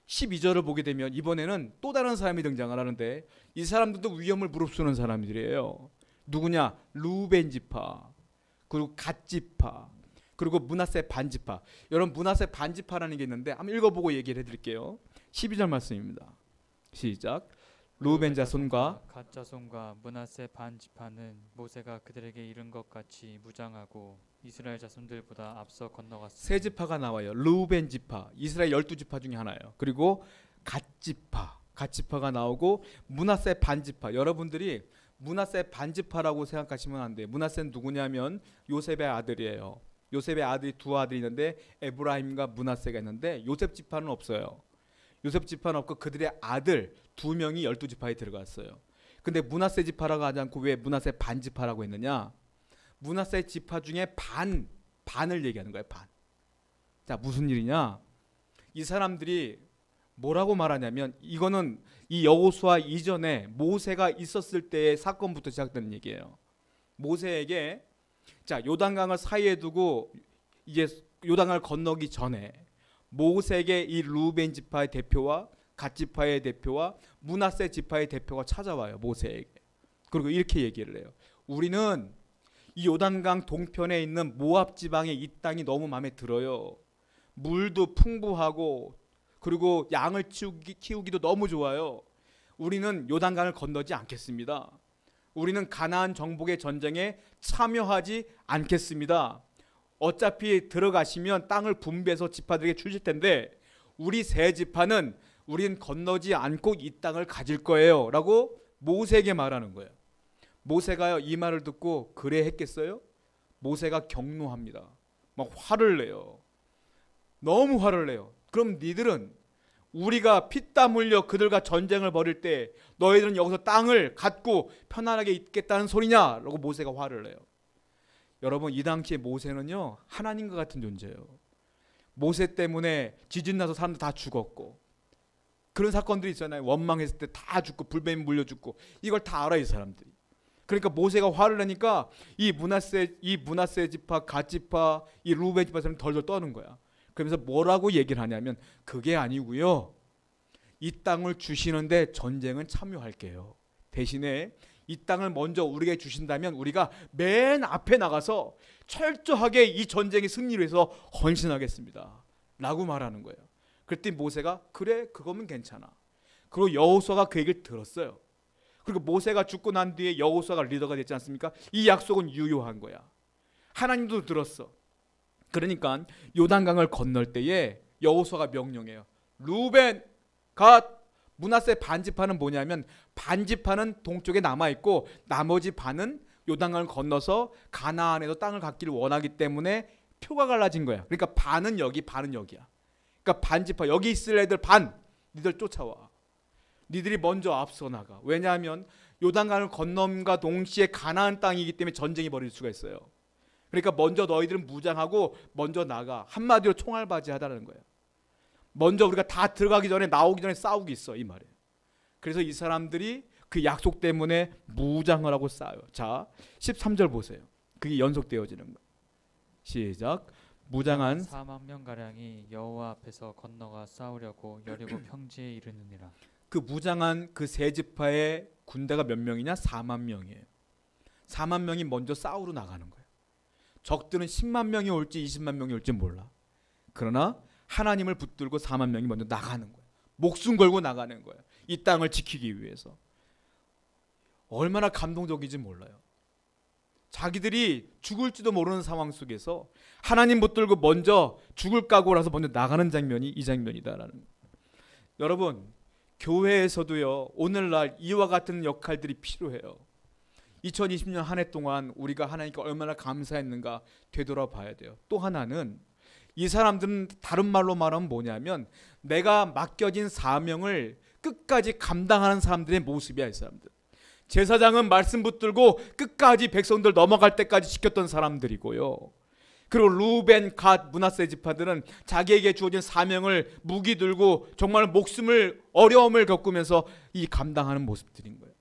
12절을 보게 되면 이번에는 또 다른 사람이 등장을 하는데 이 사람들도 위험을 무릅쓰는 사람들이에요. 누구냐? 루벤 지파, 그리고 갓 지파, 그리고 므낫세 반 지파. 여러분 므낫세 반 지파라는 게 있는데 한번 읽어보고 얘기를 해드릴게요. 12절 말씀입니다. 시작. 루벤 자손과 갓 자손과 므낫세 반 지파는 모세가 그들에게 이른 것 같이 무장하고 이스라엘 자손들보다 앞서 건너갔습니다. 세 지파가 나와요. 루벤 지파, 이스라엘 12지파 중에 하나예요. 그리고 갓 지파가 나오고 므낫세 반 지파. 여러분들이 므낫세 반 지파라고 생각하시면 안 돼요. 므낫세는 누구냐면 요셉의 아들이에요. 요셉의 아들이 두 아들이 있는데 에브라임과 므낫세가 있는데 요셉 지파는 없어요. 요셉 지파는 없고 그들의 아들 두 명이 12지파에 들어갔어요. 근데 므낫세 지파라고 하지 않고 왜 므낫세 반 지파라고 했느냐? 므낫세 지파 중에 반을 얘기하는 거예요. 반. 자, 무슨 일이냐? 이 사람들이 뭐라고 말하냐면 이거는 이 여호수아 이전에 모세가 있었을 때의 사건부터 시작되는 얘기예요. 모세에게 자, 요단강을 사이에 두고 이제 요단강을 건너기 전에 모세에게 이 루벤 지파의 대표와 갓 지파의 대표와 므낫세 지파의 대표가 찾아와요. 모세에게. 그리고 이렇게 얘기를 해요. 우리는 이 요단강 동편에 있는 모압 지방의 이 땅이 너무 마음에 들어요. 물도 풍부하고 그리고 양을 키우기도 너무 좋아요. 우리는 요단강을 건너지 않겠습니다. 우리는 가나안 정복의 전쟁에 참여하지 않겠습니다. 어차피 들어가시면 땅을 분배해서 지파들에게 주실 텐데 우리 세 지파는 우리는 건너지 않고 이 땅을 가질 거예요 라고 모세에게 말하는 거예요. 모세가요 이 말을 듣고 그래 했겠어요? 모세가 격노합니다. 막 화를 내요. 너무 화를 내요. 그럼 니들은 우리가 피땀 흘려 그들과 전쟁을 벌일 때 너희들은 여기서 땅을 갖고 편안하게 있겠다는 소리냐? 라고 모세가 화를 내요. 여러분 이 당시에 모세는요 하나님과 같은 존재예요. 모세 때문에 지진 나서 사람들 다 죽었고 그런 사건들이 있잖아요. 원망했을 때 다 죽고 불뱀이 물려 죽고 이걸 다 알아요 이 사람들이. 그러니까 모세가 화를 내니까 이 므낫세 지파, 갓 지파, 이 루벤 지파 사람이 덜덜 떠는 거야. 그러면서 뭐라고 얘기를 하냐면 그게 아니고요. 이 땅을 주시는데 전쟁은 참여할게요. 대신에 이 땅을 먼저 우리에게 주신다면 우리가 맨 앞에 나가서 철저하게 이 전쟁의 승리를 위해서 헌신하겠습니다. 라고 말하는 거예요. 그랬더니 모세가 그래 그거면 괜찮아. 그리고 여호수아가 그 얘기를 들었어요. 그리고 모세가 죽고 난 뒤에 여호수아가 리더가 됐지 않습니까? 이 약속은 유효한 거야. 하나님도 들었어. 그러니까 요단강을 건널 때에 여호수아가 명령해요. 루벤, 갓, 므낫세 반지파는 뭐냐면 반지파는 동쪽에 남아있고 나머지 반은 요단강을 건너서 가나안에서 땅을 갖기를 원하기 때문에 표가 갈라진 거야. 그러니까 반은 여기 반은 여기야. 그러니까 반지파 여기 있을 애들 반 니들 쫓아와. 니들이 먼저 앞서 나가. 왜냐하면 요단강을 건nom과 동시에 가나안 땅이기 때문에 전쟁이 벌어질 수가 있어요. 그러니까 먼저 너희들은 무장하고 먼저 나가. 한마디로 총알바지하다는 거예요. 먼저 우리가 다 들어가기 전에 나오기 전에 싸우기 있어 이 말이에요. 그래서 이 사람들이 그 약속 때문에 무장을 하고 싸워요. 자 13절 보세요. 그게 연속되어지는 거예요. 시작. 무장한 4만 명 가량이 여호와 앞에서 건너가 싸우려고 여리고 평지에 이르느니라. 그 무장한 그 세 지파의 군대가 몇 명이냐? 4만 명이에요. 4만 명이 먼저 싸우러 나가는 거예요. 적들은 10만 명이 올지 20만 명이 올지 몰라. 그러나 하나님을 붙들고 4만 명이 먼저 나가는 거예요. 목숨 걸고 나가는 거예요. 이 땅을 지키기 위해서. 얼마나 감동적인지 몰라요. 자기들이 죽을지도 모르는 상황 속에서 하나님 붙들고 먼저 죽을 각오라서 먼저 나가는 장면이 이 장면이다라는 거예요. 여러분 교회에서도요 오늘날 이와 같은 역할들이 필요해요. 2020년 한 해 동안 우리가 하나님께 얼마나 감사했는가 되돌아봐야 돼요. 또 하나는 이 사람들은 다른 말로 말하면 뭐냐면 내가 맡겨진 사명을 끝까지 감당하는 사람들의 모습이야. 이 사람들. 제사장은 말씀 붙들고 끝까지 백성들 넘어갈 때까지 지켰던 사람들이고요. 그리고 루벤, 갓, 므낫세 지파들은 자기에게 주어진 사명을 무기 들고 정말 목숨을 어려움을 겪으면서 이 감당하는 모습들인 거예요.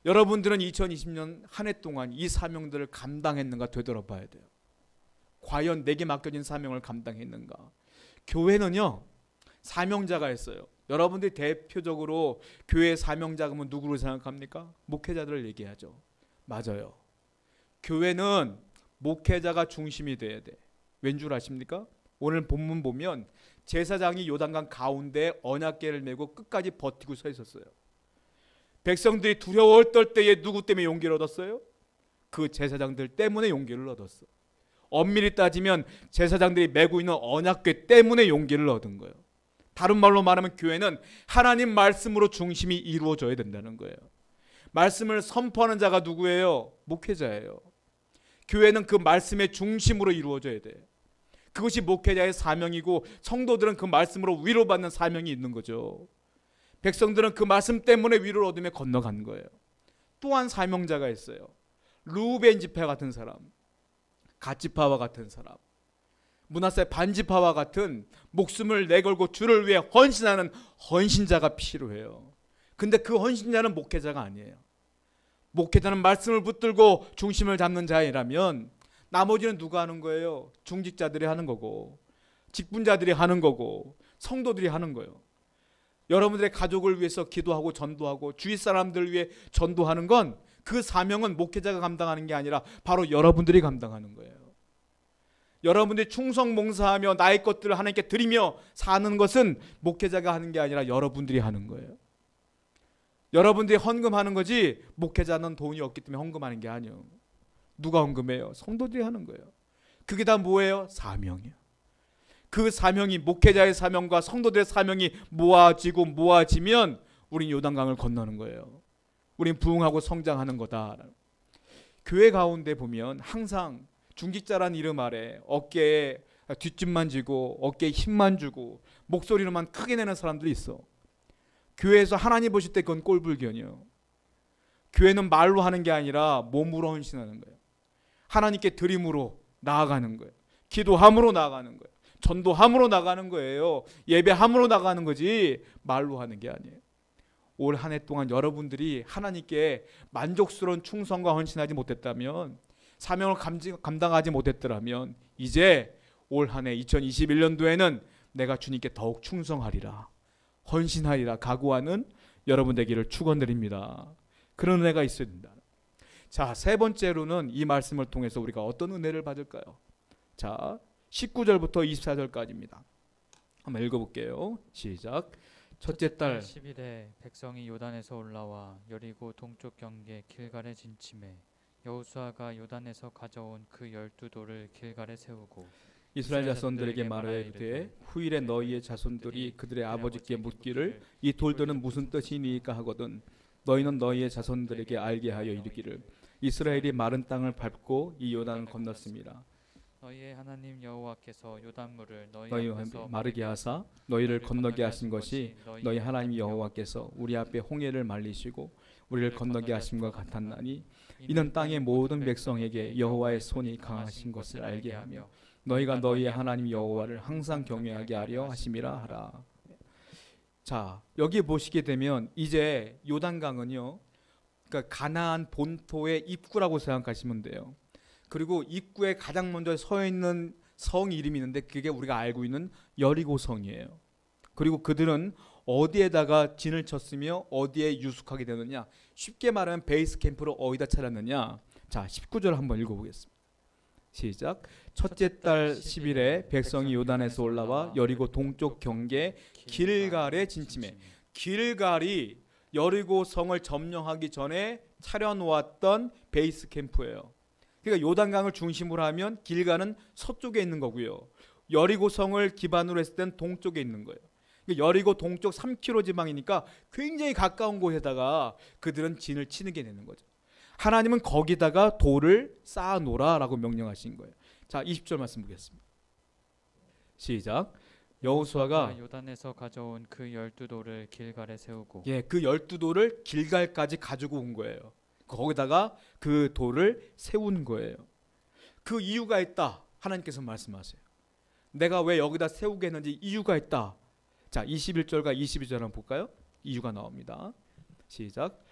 여러분들은 2020년 한 해 동안 이 사명들을 감당했는가 되돌아봐야 돼요. 과연 내게 맡겨진 사명을 감당했는가? 교회는요, 사명자가 있어요. 여러분들이 대표적으로 교회 사명자 그러면 누구를 생각합니까? 목회자들을 얘기하죠. 맞아요. 교회는 목회자가 중심이 돼야 돼. 왠 줄 아십니까? 오늘 본문 보면 제사장이 요단강 가운데 언약궤를 메고 끝까지 버티고 서 있었어요. 백성들이 두려워 떨 때에 누구 때문에 용기를 얻었어요? 그 제사장들 때문에 용기를 얻었어. 엄밀히 따지면 제사장들이 메고 있는 언약궤 때문에 용기를 얻은 거예요. 다른 말로 말하면 교회는 하나님 말씀으로 중심이 이루어져야 된다는 거예요. 말씀을 선포하는 자가 누구예요? 목회자예요. 교회는 그 말씀의 중심으로 이루어져야 돼. 그것이 목회자의 사명이고 성도들은 그 말씀으로 위로받는 사명이 있는 거죠. 백성들은 그 말씀 때문에 위로를 얻으며 건너간 거예요. 또한 사명자가 있어요. 루벤 지파 같은 사람, 갓 지파와 같은 사람, 므낫세 반지파와 같은 목숨을 내걸고 주를 위해 헌신하는 헌신자가 필요해요. 근데 그 헌신자는 목회자가 아니에요. 목회자는 말씀을 붙들고 중심을 잡는 자이라면 나머지는 누가 하는 거예요? 중직자들이 하는 거고, 직분자들이 하는 거고, 성도들이 하는 거예요. 여러분들의 가족을 위해서 기도하고 전도하고 주위 사람들을 위해 전도하는 건 그 사명은 목회자가 감당하는 게 아니라 바로 여러분들이 감당하는 거예요. 여러분들이 충성 봉사하며 나의 것들을 하나님께 드리며 사는 것은 목회자가 하는 게 아니라 여러분들이 하는 거예요. 여러분들이 헌금하는 거지 목회자는 돈이 없기 때문에 헌금하는 게 아니에요. 누가 헌금해요? 성도들이 하는 거예요. 그게 다 뭐예요? 사명이에요. 그 사명이 목회자의 사명과 성도들의 사명이 모아지면 우린 요단강을 건너는 거예요. 우린 부흥하고 성장하는 거다. 교회 가운데 보면 항상 중직자란 이름 아래 어깨에 뒷짐만 지고 어깨에 힘만 주고 목소리로만 크게 내는 사람들이 있어. 교회에서 하나님 보실 때 그건 꼴불견이에요. 교회는 말로 하는 게 아니라 몸으로 헌신하는 거예요. 하나님께 드림으로 나아가는 거예요. 기도함으로 나아가는 거예요. 전도함으로 나가는 거예요. 예배함으로 나가는 거지 말로 하는 게 아니에요. 올 한 해 동안 여러분들이 하나님께 만족스러운 충성과 헌신하지 못했다면, 사명을 감당하지 못했더라면 이제 올 한 해 2021년도에는 내가 주님께 더욱 충성하리라, 헌신하리라 각오하는 여러분 되기를 축원드립니다. 그런 은혜가 있어야 된다. 자, 세 번째로는 이 말씀을 통해서 우리가 어떤 은혜를 받을까요? 자, 19절부터 24절까지입니다. 한번 읽어볼게요. 시작. 첫째 달 10일에 백성이 요단에서 올라와 여리고 동쪽 경계 길갈에 진침해 여호수아가 요단에서 가져온 그 12돌을 길갈에 세우고 이스라엘 자손들에게 말하여 이르되 후일에 너희의 자손들이 그들의 아버지께 묻기를 이 돌들은 무슨 뜻이니까 하거든 너희는 너희의 자손들에게 알게 하여 이르기를 이스라엘이 마른 땅을 밟고 이 요단을 건넜습니다. 너희의 하나님 여호와께서 요단물을 너희 앞에 마르게 하사 너희를 건너게 하신 것이 너희 하나님 여호와께서 우리 앞에 홍해를 말리시고 우리를 건너게 하심과 같았나니 이는 땅의 모든 백성에게 여호와의 손이 강하신 것을 알게 하며 너희가 너희의 하나님 여호와를 항상 경외하게 하려 하심이라 하라. 자, 여기 보시게 되면 이제 요단강은요, 그러니까 가나안 본토의 입구라고 생각하시면 돼요. 그리고 입구에 가장 먼저 서 있는 성 이름이 있는데 그게 우리가 알고 있는 여리고 성이에요. 그리고 그들은 어디에다가 진을 쳤으며 어디에 유숙하게 되느냐, 쉽게 말하면 베이스 캠프를 어디다 차렸느냐. 자, 19절 한번 읽어보겠습니다. 시작. 첫째 달 10일에 백성이 요단에서 올라와 여리고 동쪽 경계 길갈에 진침해. 길갈이 여리고 성을 점령하기 전에 차려놓았던 베이스 캠프예요. 그러니까 요단강을 중심으로 하면 길갈은 서쪽에 있는 거고요. 여리고 성을 기반으로 했을 땐 동쪽에 있는 거예요. 그러니까 여리고 동쪽 3km 지방이니까 굉장히 가까운 곳에다가 그들은 진을 치는 게 되는 거죠. 하나님은 거기다가 돌을 쌓아놓으라라고 명령하신 거예요. 자, 20절 말씀 보겠습니다. 시작. 여호수아가 요단에서 가져온 그 12돌을 길갈에 세우고 그 12돌을 길갈까지 가지고 온 거예요. 거기다가 그 돌을 세운 거예요. 그 이유가 있다. 하나님께서 말씀하세요. 내가 왜 여기다 세우게 했는지 이유가 있다. 자, 21절과 22절 한번 볼까요? 이유가 나옵니다. 시작.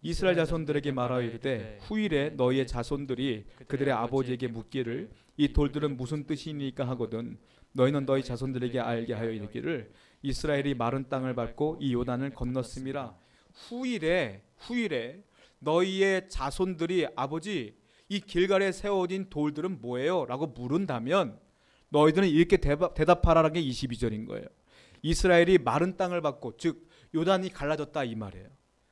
이스라엘 자손들에게 말하여 이르되 후일에 너희의 자손들이 그들의 아버지에게 묻기를 이 돌들은 무슨 뜻이니까 하거든 너희는 너희 자손들에게 알게 하여 이르기를 이스라엘이 마른 땅을 밟고 이 요단을 건넜음이라. 후일에 너희의 자손들이 아버지 이 길갈에 세워진 돌들은 뭐예요? 라고 물은다면 너희들은 이렇게 대답하라는 게 22절인 거예요. 이스라엘이 마른 땅을 밟고, 즉 요단이 갈라졌다 이 말이에요.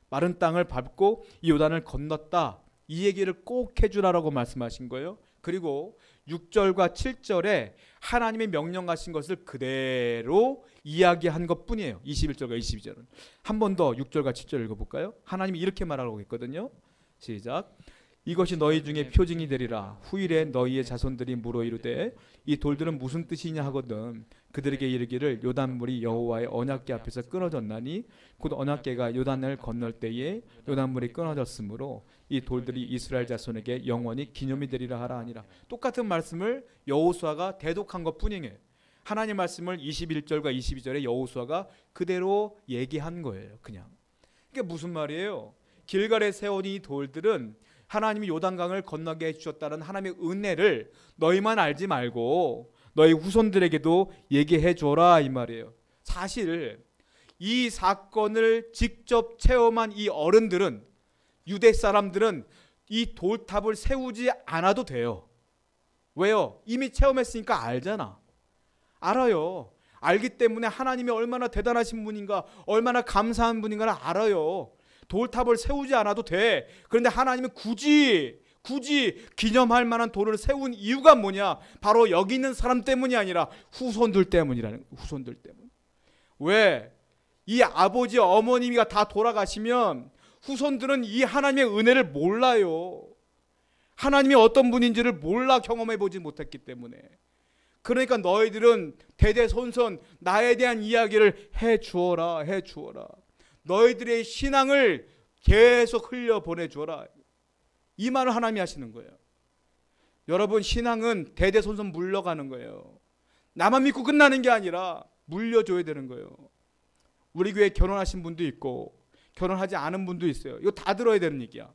마른 땅을 밟고 이 요단을 건넜다, 이 얘기를 꼭 해주라라고 말씀하신 거예요. 그리고 6절과 7절에 하나님의 명령하신 것을 그대로 이야기한 것뿐이에요. 21절과 22절은. 한 번 더 6절과 7절 읽어볼까요? 하나님이 이렇게 말하고 있거든요. 시작. 이것이 너희 중에 표징이 되리라. 후일에 너희의 자손들이 물어 이르되 이 돌들은 무슨 뜻이냐 하거든 그들에게 이르기를 요단물이 여호와의 언약궤 앞에서 끊어졌나니 곧 언약궤가 요단을 건널 때에 요단물이 끊어졌으므로 이 돌들이 이스라엘 자손에게 영원히 기념이 되리라 하라 하니라. 똑같은 말씀을 여호수아가 대독한 것뿐이에요. 하나님 말씀을 21절과 22절에 여호수아가 그대로 얘기한 거예요. 그냥. 이게 무슨 말이에요? 길갈에 세운 이 돌들은 하나님이 요단강을 건너게 해주셨다는 하나님의 은혜를 너희만 알지 말고 너희 후손들에게도 얘기해 줘라 이 말이에요. 사실 이 사건을 직접 체험한 이 어른들은, 유대 사람들은 이 돌탑을 세우지 않아도 돼요. 왜요? 이미 체험했으니까 알잖아. 알아요. 알기 때문에 하나님이 얼마나 대단하신 분인가, 얼마나 감사한 분인가를 알아요. 돌탑을 세우지 않아도 돼. 그런데 하나님은 굳이 기념할 만한 돌을 세운 이유가 뭐냐? 바로 여기 있는 사람 때문이 아니라 후손들 때문이라는, 후손들 때문. 왜? 이 아버지 어머니가 다 돌아가시면 후손들은 이 하나님의 은혜를 몰라요. 하나님이 어떤 분인지를 몰라, 경험해 보지 못했기 때문에. 그러니까 너희들은 대대손손 나에 대한 이야기를 해 주어라. 너희들의 신앙을 계속 흘려보내 주어라. 이 말을 하나님이 하시는 거예요. 여러분, 신앙은 대대손손 물려가는 거예요. 나만 믿고 끝나는 게 아니라 물려줘야 되는 거예요. 우리 교회에 결혼하신 분도 있고 결혼하지 않은 분도 있어요. 이거 다 들어야 되는 얘기야.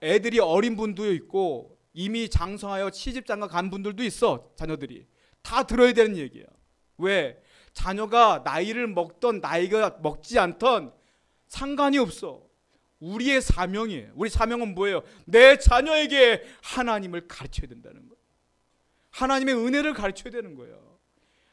애들이 어린 분도 있고 이미 장성하여 시집장가 간 분들도 있어. 자녀들이 다 들어야 되는 얘기야. 왜? 자녀가 나이를 먹던 나이가 먹지 않던 상관이 없어. 우리의 사명이에요. 우리 사명은 뭐예요? 내 자녀에게 하나님을 가르쳐야 된다는 거예요. 하나님의 은혜를 가르쳐야 되는 거예요.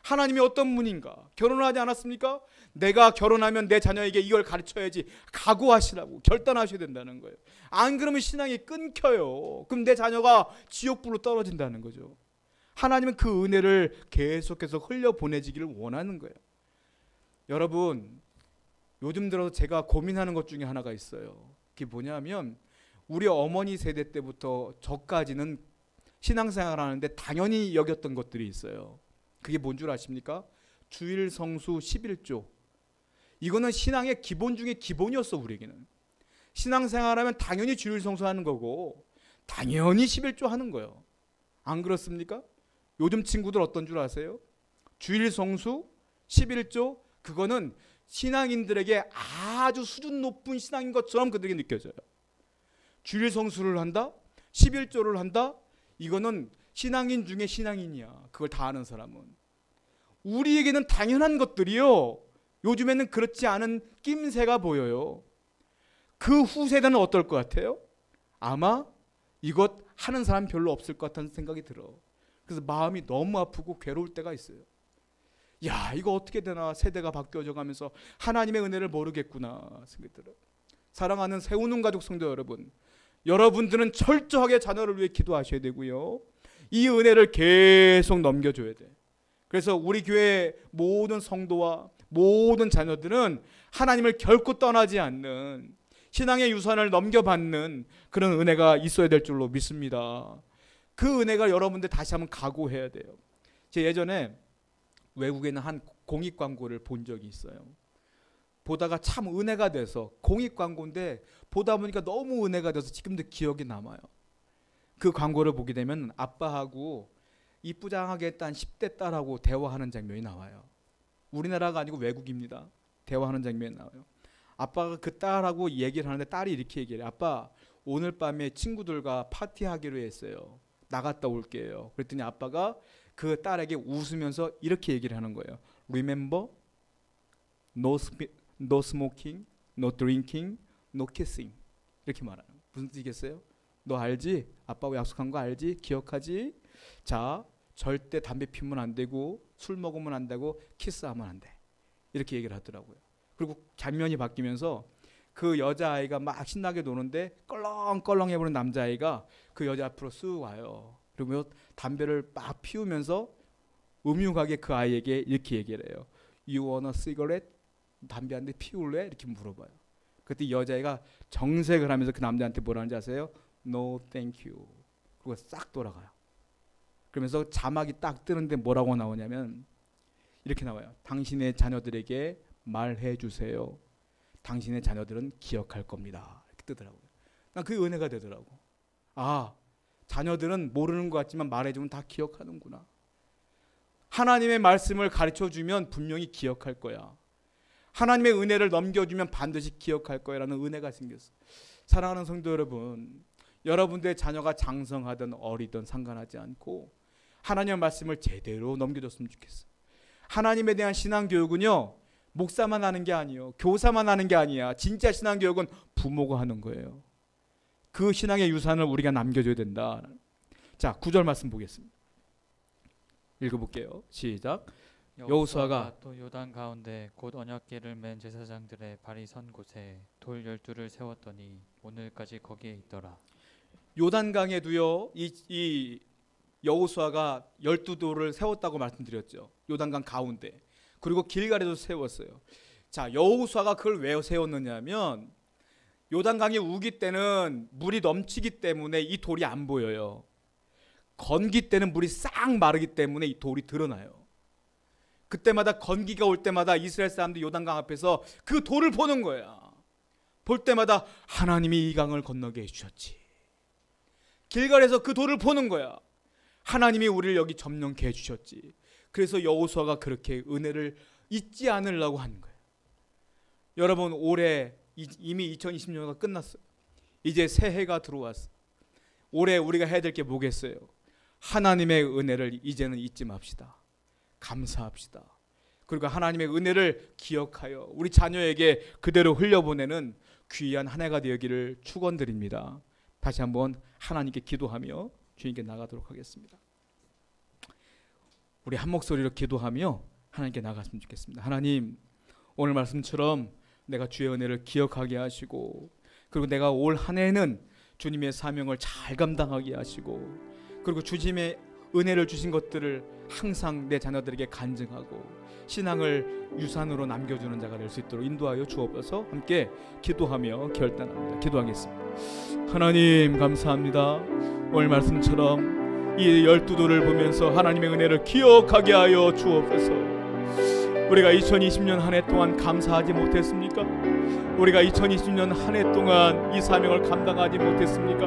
하나님이 어떤 분인가? 결혼을 하지 않았습니까? 내가 결혼하면 내 자녀에게 이걸 가르쳐야지 각오하시라고 결단하셔야 된다는 거예요. 안 그러면 신앙이 끊겨요. 그럼 내 자녀가 지옥불로 떨어진다는 거죠. 하나님은 그 은혜를 계속해서 흘려보내지기를 원하는 거예요. 여러분, 요즘 들어서 제가 고민하는 것 중에 하나가 있어요. 그게 뭐냐면 우리 어머니 세대 때부터 저까지는 신앙생활 하는데 당연히 여겼던 것들이 있어요. 그게 뭔 줄 아십니까? 주일 성수 11조. 이거는 신앙의 기본 중에 기본이었어. 우리에게는 신앙생활하면 당연히 주일 성수하는 거고 당연히 11조 하는 거예요. 안 그렇습니까? 요즘 친구들 어떤 줄 아세요? 주일 성수 11조, 그거는 신앙인들에게 아주 수준 높은 신앙인 것처럼 그들에게 느껴져요. 주일 성수를 한다? 11조를 한다? 이거는 신앙인 중에 신앙인이야. 그걸 다 아는 사람은. 우리에게는 당연한 것들이요. 요즘에는 그렇지 않은 낌새가 보여요. 그 후세대는 어떨 것 같아요? 아마 이것 하는 사람 별로 없을 것 같다는 생각이 들어. 그래서 마음이 너무 아프고 괴로울 때가 있어요. 야, 이거 어떻게 되나, 세대가 바뀌어져 가면서 하나님의 은혜를 모르겠구나 생각이 들어요. 사랑하는 세우는 가족 성도 여러분, 여러분들은 철저하게 자녀를 위해 기도하셔야 되고요. 이 은혜를 계속 넘겨줘야 돼. 그래서 우리 교회 모든 성도와 모든 자녀들은 하나님을 결코 떠나지 않는 신앙의 유산을 넘겨받는 그런 은혜가 있어야 될 줄로 믿습니다. 그 은혜가 여러분들 다시 한번 각오해야 돼요. 제가 예전에 외국에 있는 한 공익 광고를 본 적이 있어요. 보다가 참 은혜가 돼서, 공익 광고인데 보다 보니까 너무 은혜가 돼서 지금도 기억이 남아요. 그 광고를 보게 되면 아빠하고 이쁘장하게 딴 10대 딸하고 대화하는 장면이 나와요. 우리나라가 아니고 외국입니다. 대화하는 장면이 나와요. 아빠가 그 딸하고 얘기를 하는데 딸이 이렇게 얘기해요. 아빠, 오늘 밤에 친구들과 파티하기로 했어요. 나갔다 올게요. 그랬더니 아빠가 그 딸에게 웃으면서 이렇게 얘기를 하는 거예요. Remember, no smoking, no drinking, no kissing. 이렇게 말하는 거예요. 무슨 뜻이겠어요? 너 알지? 아빠하고 약속한 거 알지? 기억하지? 자, 절대 담배 피우면 안 되고 술 먹으면 안 되고 키스하면 안 돼. 이렇게 얘기를 하더라고요. 그리고 장면이 바뀌면서 그 여자아이가 막 신나게 노는데 껄렁껄렁해 보는 남자아이가 그 여자 앞으로 쓱 와요. 그러면 담배를 막 피우면서 음흉하게 그 아이에게 이렇게 얘기를 해요. You want a cigarette? 담배 한 대 피울래? 이렇게 물어봐요. 그때 여자아이가 정색을 하면서 그 남자한테 뭐라는지 아세요? No, thank you. 그리고 싹 돌아가요. 그러면서 자막이 딱 뜨는데 뭐라고 나오냐면 이렇게 나와요. 당신의 자녀들에게 말해 주세요. 당신의 자녀들은 기억할 겁니다. 이렇게 뜨더라고요. 난 그게 은혜가 되더라고. 아, 자녀들은 모르는 것 같지만 말해주면 다 기억하는구나. 하나님의 말씀을 가르쳐주면 분명히 기억할 거야. 하나님의 은혜를 넘겨주면 반드시 기억할 거야라는 은혜가 생겼어. 사랑하는 성도 여러분, 여러분들의 자녀가 장성하든 어리든 상관하지 않고 하나님의 말씀을 제대로 넘겨줬으면 좋겠어. 하나님에 대한 신앙교육은요, 목사만 하는 게 아니에요. 교사만 하는 게 아니야. 진짜 신앙교육은 부모가 하는 거예요. 그 신앙의 유산을 우리가 남겨줘야 된다. 자, 9절 말씀 보겠습니다. 읽어볼게요. 시작. 여호수아가 또 요단 가운데 곧 언약궤를 맨 제사장들의 발이 선 곳에 돌 12를 세웠더니 오늘까지 거기에 있더라. 요단강에도요, 이 여호수아가 12돌을 세웠다고 말씀드렸죠. 요단강 가운데. 그리고 길갈에도 세웠어요. 자, 여호수아가 그걸 왜 세웠느냐면 요단강이 우기 때는 물이 넘치기 때문에 이 돌이 안 보여요. 건기 때는 물이 싹 마르기 때문에 이 돌이 드러나요. 그때마다 건기가 올 때마다 이스라엘 사람들이 요단강 앞에서 그 돌을 보는 거야. 볼 때마다 하나님이 이 강을 건너게 해주셨지. 길갈에서 그 돌을 보는 거야. 하나님이 우리를 여기 점령케 해주셨지. 그래서 여호수아가 그렇게 은혜를 잊지 않으려고 하는 거예요. 여러분, 올해 이미 2020년가 끝났어요. 이제 새해가 들어왔어. 올해 우리가 해야 될 게 뭐겠어요? 하나님의 은혜를 이제는 잊지 맙시다. 감사합시다. 그리고 하나님의 은혜를 기억하여 우리 자녀에게 그대로 흘려보내는 귀한 한 해가 되기를 축원드립니다. 다시 한번 하나님께 기도하며 주님께 나가도록 하겠습니다. 우리 한 목소리로 기도하며 하나님께 나갔으면 좋겠습니다. 하나님, 오늘 말씀처럼 내가 주의 은혜를 기억하게 하시고, 그리고 내가 올 한 해는 주님의 사명을 잘 감당하게 하시고, 그리고 주님의 은혜를 주신 것들을 항상 내 자녀들에게 간증하고 신앙을 유산으로 남겨주는 자가 될 수 있도록 인도하여 주옵소서. 함께 기도하며 결단합니다. 기도하겠습니다. 하나님, 감사합니다. 오늘 말씀처럼 이 12돌을 보면서 하나님의 은혜를 기억하게 하여 주옵소서. 우리가 2020년 한 해 동안 감사하지 못했습니까? 우리가 2020년 한 해 동안 이 사명을 감당하지 못했습니까?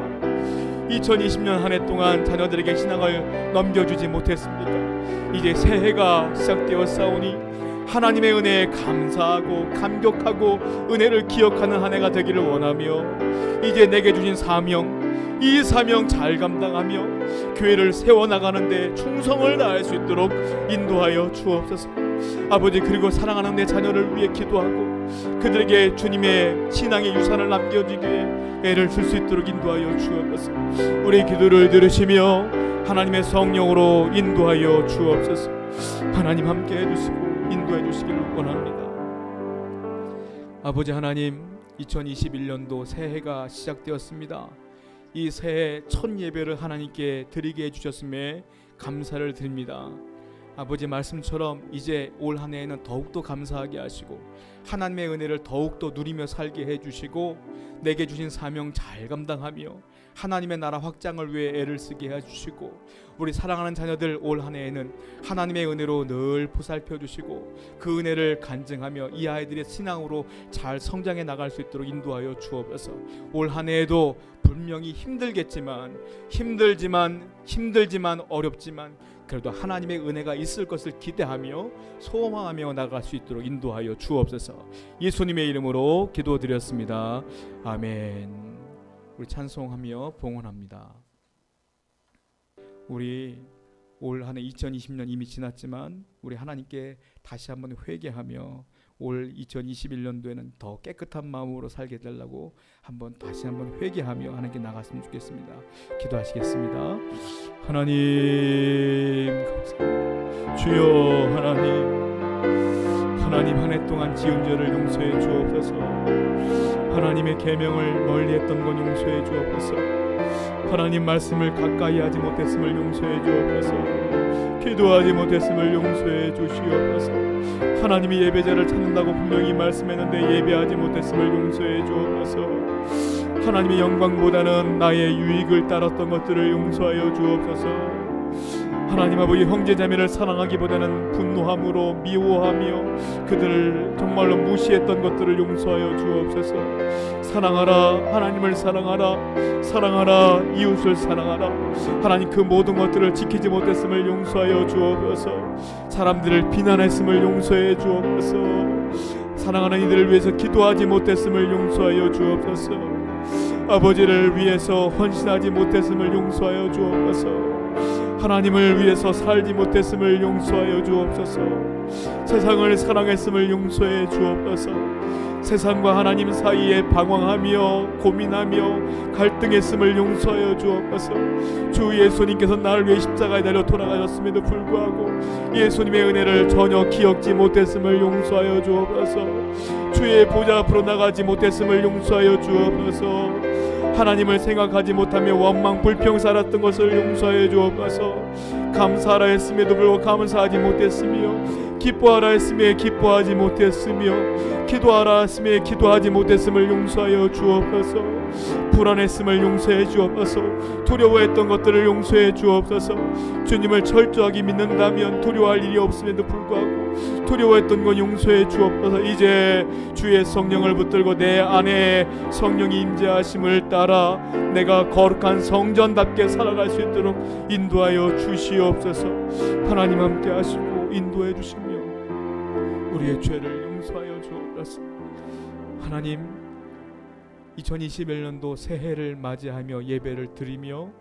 2020년 한 해 동안 자녀들에게 신앙을 넘겨주지 못했습니까? 이제 새해가 시작되었사오니 하나님의 은혜에 감사하고 감격하고 은혜를 기억하는 한 해가 되기를 원하며, 이제 내게 주신 사명, 이 사명 잘 감당하며 교회를 세워나가는데 충성을 다할 수 있도록 인도하여 주옵소서. 아버지, 그리고 사랑하는 내 자녀를 위해 기도하고 그들에게 주님의 신앙의 유산을 남겨주기에 애를 쓸 수 있도록 인도하여 주옵소서. 우리 기도를 들으시며 하나님의 성령으로 인도하여 주옵소서. 하나님 함께 해주시고 인도해 주시기를 원합니다. 아버지 하나님, 2021년도 새해가 시작되었습니다. 이 새해 첫 예배를 하나님께 드리게 해주셨음에 감사를 드립니다. 아버지 말씀처럼 이제 올 한 해에는 더욱더 감사하게 하시고 하나님의 은혜를 더욱더 누리며 살게 해주시고 내게 주신 사명 잘 감당하며 하나님의 나라 확장을 위해 애를 쓰게 해주시고 우리 사랑하는 자녀들 올 한 해에는 하나님의 은혜로 늘 보살펴 주시고 그 은혜를 간증하며 이 아이들의 신앙으로 잘 성장해 나갈 수 있도록 인도하여 주옵소서. 올 한 해에도 분명히 힘들지만 어렵지만 그래도 하나님의 은혜가 있을 것을 기대하며 소망하며 나갈 수 있도록 인도하여 주옵소서. 예수님의 이름으로 기도드렸습니다. 아멘. 우리 찬송하며 봉헌합니다. 우리 올 한 해 2020년 이미 지났지만 우리 하나님께 다시 한번 회개하며 올 2021년도에는 더 깨끗한 마음으로 살게 되려고 다시 한번 회개하며 하나님께 나갔으면 좋겠습니다. 기도하시겠습니다. 하나님 감사합니다. 주여 하나님 한 해 동안 지은 죄를 용서해 주옵소서. 하나님의 계명을 멀리했던 건 용서해 주옵소서. 하나님 말씀을 가까이 하지 못했음을 용서해 주옵소서. 기도하지 못했음을 용서해 주시옵소서. 하나님이 예배자를 찾는다고 분명히 말씀했는데 예배하지 못했음을 용서해 주옵소서. 하나님의 영광보다는 나의 유익을 따랐던 것들을 용서하여 주옵소서. 하나님 아버지 형제자매를 사랑하기보다는 분노함으로 미워하며 그들을 정말로 무시했던 것들을 용서하여 주옵소서. 사랑하라, 하나님을 사랑하라, 이웃을 사랑하라. 하나님 그 모든 것들을 지키지 못했음을 용서하여 주옵소서. 사람들을 비난했음을 용서해 주옵소서. 사랑하는 이들을 위해서 기도하지 못했음을 용서하여 주옵소서. 아버지를 위해서 헌신하지 못했음을 용서하여 주옵소서. 하나님을 위해서 살지 못했음을 용서하여 주옵소서. 세상을 사랑했음을 용서해 주옵소서. 세상과 하나님 사이에 방황하며 고민하며 갈등했음을 용서하여 주옵소서. 주 예수님께서 나를 위해 십자가에 달려 돌아가셨음에도 불구하고 예수님의 은혜를 전혀 기억지 못했음을 용서하여 주옵소서. 주의 보좌 앞으로 나가지 못했음을 용서하여 주옵소서. 하나님을 생각하지 못하며 원망 불평 살았던 것을 용서해 주옵소서. 감사하라 했음에도 불구하고 감사하지 못했으며 기뻐하라 했음에 기뻐하지 못했으며 기도하라 했음에 기도하지 못했음을 용서하여 주옵소서. 불안했음을 용서해 주옵소서. 두려워했던 것들을 용서해 주옵소서. 주님을 철저하게 믿는다면 두려워할 일이 없음에도 불구하고 두려워했던 것 용서해 주옵소서. 이제 주의 성령을 붙들고 내 안에 성령이 임재하심을 따라 내가 거룩한 성전답게 살아갈 수 있도록 인도하여 주시옵소서. 하나님 함께 하시고 인도해 주시며 우리의 죄를 용서하여 주옵소서. 하나님 2021년도 새해를 맞이하며 예배를 드리며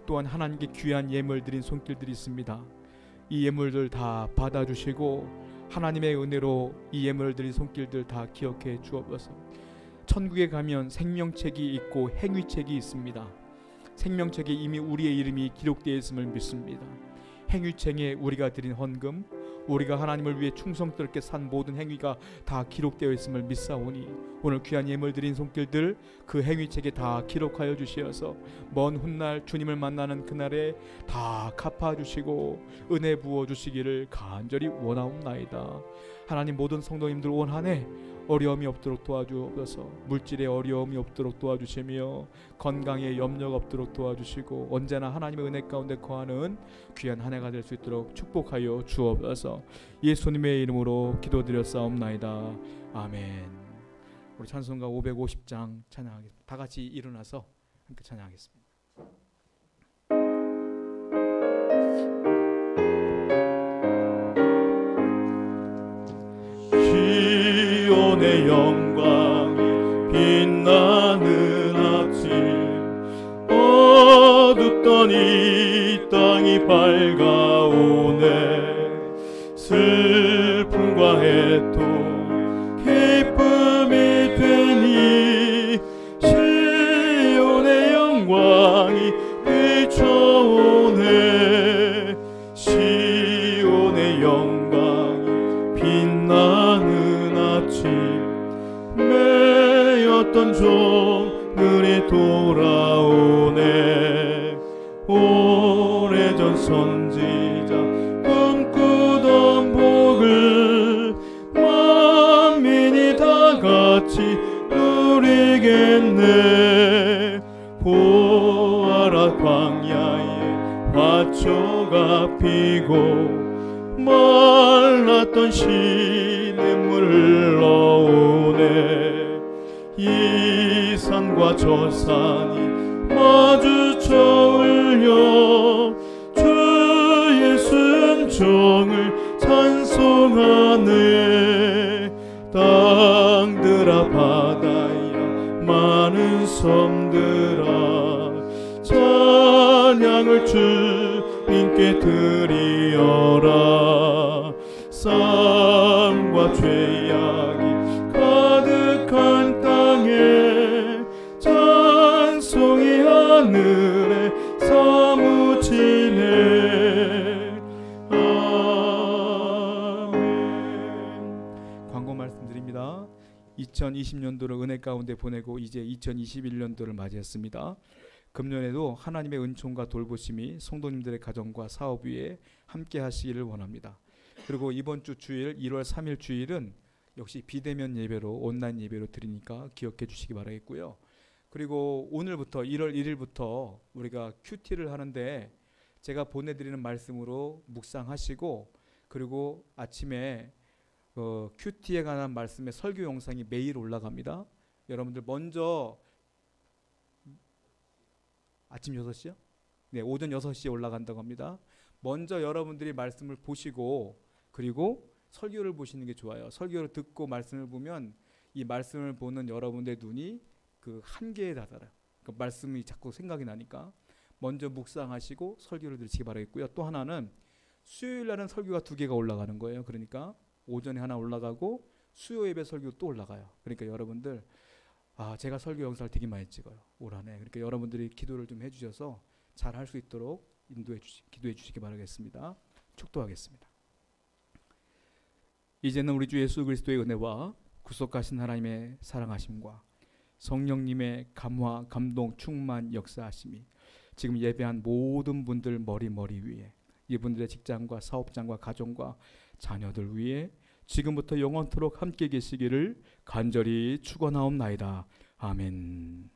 또한 하나님께 귀한 예물 드린 손길들이 있습니다. 이 예물들 다 받아주시고 하나님의 은혜로 이 예물을 드린 손길들 다 기억해 주옵소서. 천국에 가면 생명책이 있고 행위책이 있습니다. 생명책에 이미 우리의 이름이 기록되어 있음을 믿습니다. 행위책에 우리가 드린 헌금, 우리가 하나님을 위해 충성스럽게 산 모든 행위가 다 기록되어 있음을 믿사오니 오늘 귀한 예물 드린 손길들 그 행위책에 다 기록하여 주시어서 먼 훗날 주님을 만나는 그날에 다 갚아주시고 은혜 부어주시기를 간절히 원하옵나이다. 하나님 모든 성도님들 온 한 해 어려움이 없도록 도와주옵소서. 물질에 어려움이 없도록 도와주시며 건강에 염려가 없도록 도와주시고 언제나 하나님의 은혜 가운데 거하는 귀한 한 해가 될 수 있도록 축복하여 주옵소서. 예수님의 이름으로 기도드렸사옵나이다. 아멘. 우리 찬송가 550장 찬양하겠습니다. 다 같이 일어나서 함께 찬양하겠습니다. 시온의 영광이 빛나는 아침 어둡던 이 땅이 밝아오네. 슬픔과 애통 기쁨이 되니 시온의 영광이 비춰오네. 시온의 영광이 빛나는 아침 매였던 종들이 돌아오네. 오래전 선지자 꿈꾸던 복을 만민이 다 같이 누리겠네. 보아라 광야의 화초 나무가 피고 말랐던 시냇물 흘러오네. 이 산과 저 산이 마주쳐 울려 주의 순종을 찬송하네. 땅들아 바다야 많은 섬들아 찬양을 주님께 드리어라. 쌈과 죄악이 가득한 땅에 찬송이 하늘에 사무치네. 아멘. 광고 말씀드립니다. 2020년도를 은혜 가운데 보내고 이제 2021년도를 맞이했습니다. 금년에도 하나님의 은총과 돌보심이 성도님들의 가정과 사업 위에 함께 하시기를 원합니다. 그리고 이번 주 주일 1월 3일 주일은 역시 비대면 예배로 온라인 예배로 드리니까 기억해 주시기 바라겠고요. 그리고 오늘부터 1월 1일부터 우리가 큐티를 하는데 제가 보내드리는 말씀으로 묵상하시고 그리고 아침에 큐티에 관한 말씀의 설교 영상이 매일 올라갑니다. 여러분들 먼저 아침 6시요? 네, 오전 6시에 올라간다고 합니다. 먼저 여러분들이 말씀을 보시고 그리고 설교를 보시는 게 좋아요. 설교를 듣고 말씀을 보면 이 말씀을 보는 여러분들의 눈이 그 한계에 다다라요. 그 말씀이 자꾸 생각이 나니까 먼저 묵상하시고 설교를 들으시기 바라겠고요. 또 하나는 수요일 날은 설교가 2개가 올라가는 거예요. 그러니까 오전에 하나 올라가고 수요 예배 설교 또 올라가요. 그러니까 여러분들 제가 설교 영상을 되게 많이 찍어요. 올 한 해. 그러니까 여러분들이 기도를 좀 해주셔서 잘 할 수 있도록 기도해 주시기 바라겠습니다. 축도하겠습니다. 이제는 우리 주 예수 그리스도의 은혜와 구속하신 하나님의 사랑하심과 성령님의 감화, 감동, 충만, 역사하심이 지금 예배한 모든 분들 머리 위에 이분들의 직장과 사업장과 가정과 자녀들 위에 지금부터 영원토록 함께 계시기를 간절히 축원하옵나이다. 아멘.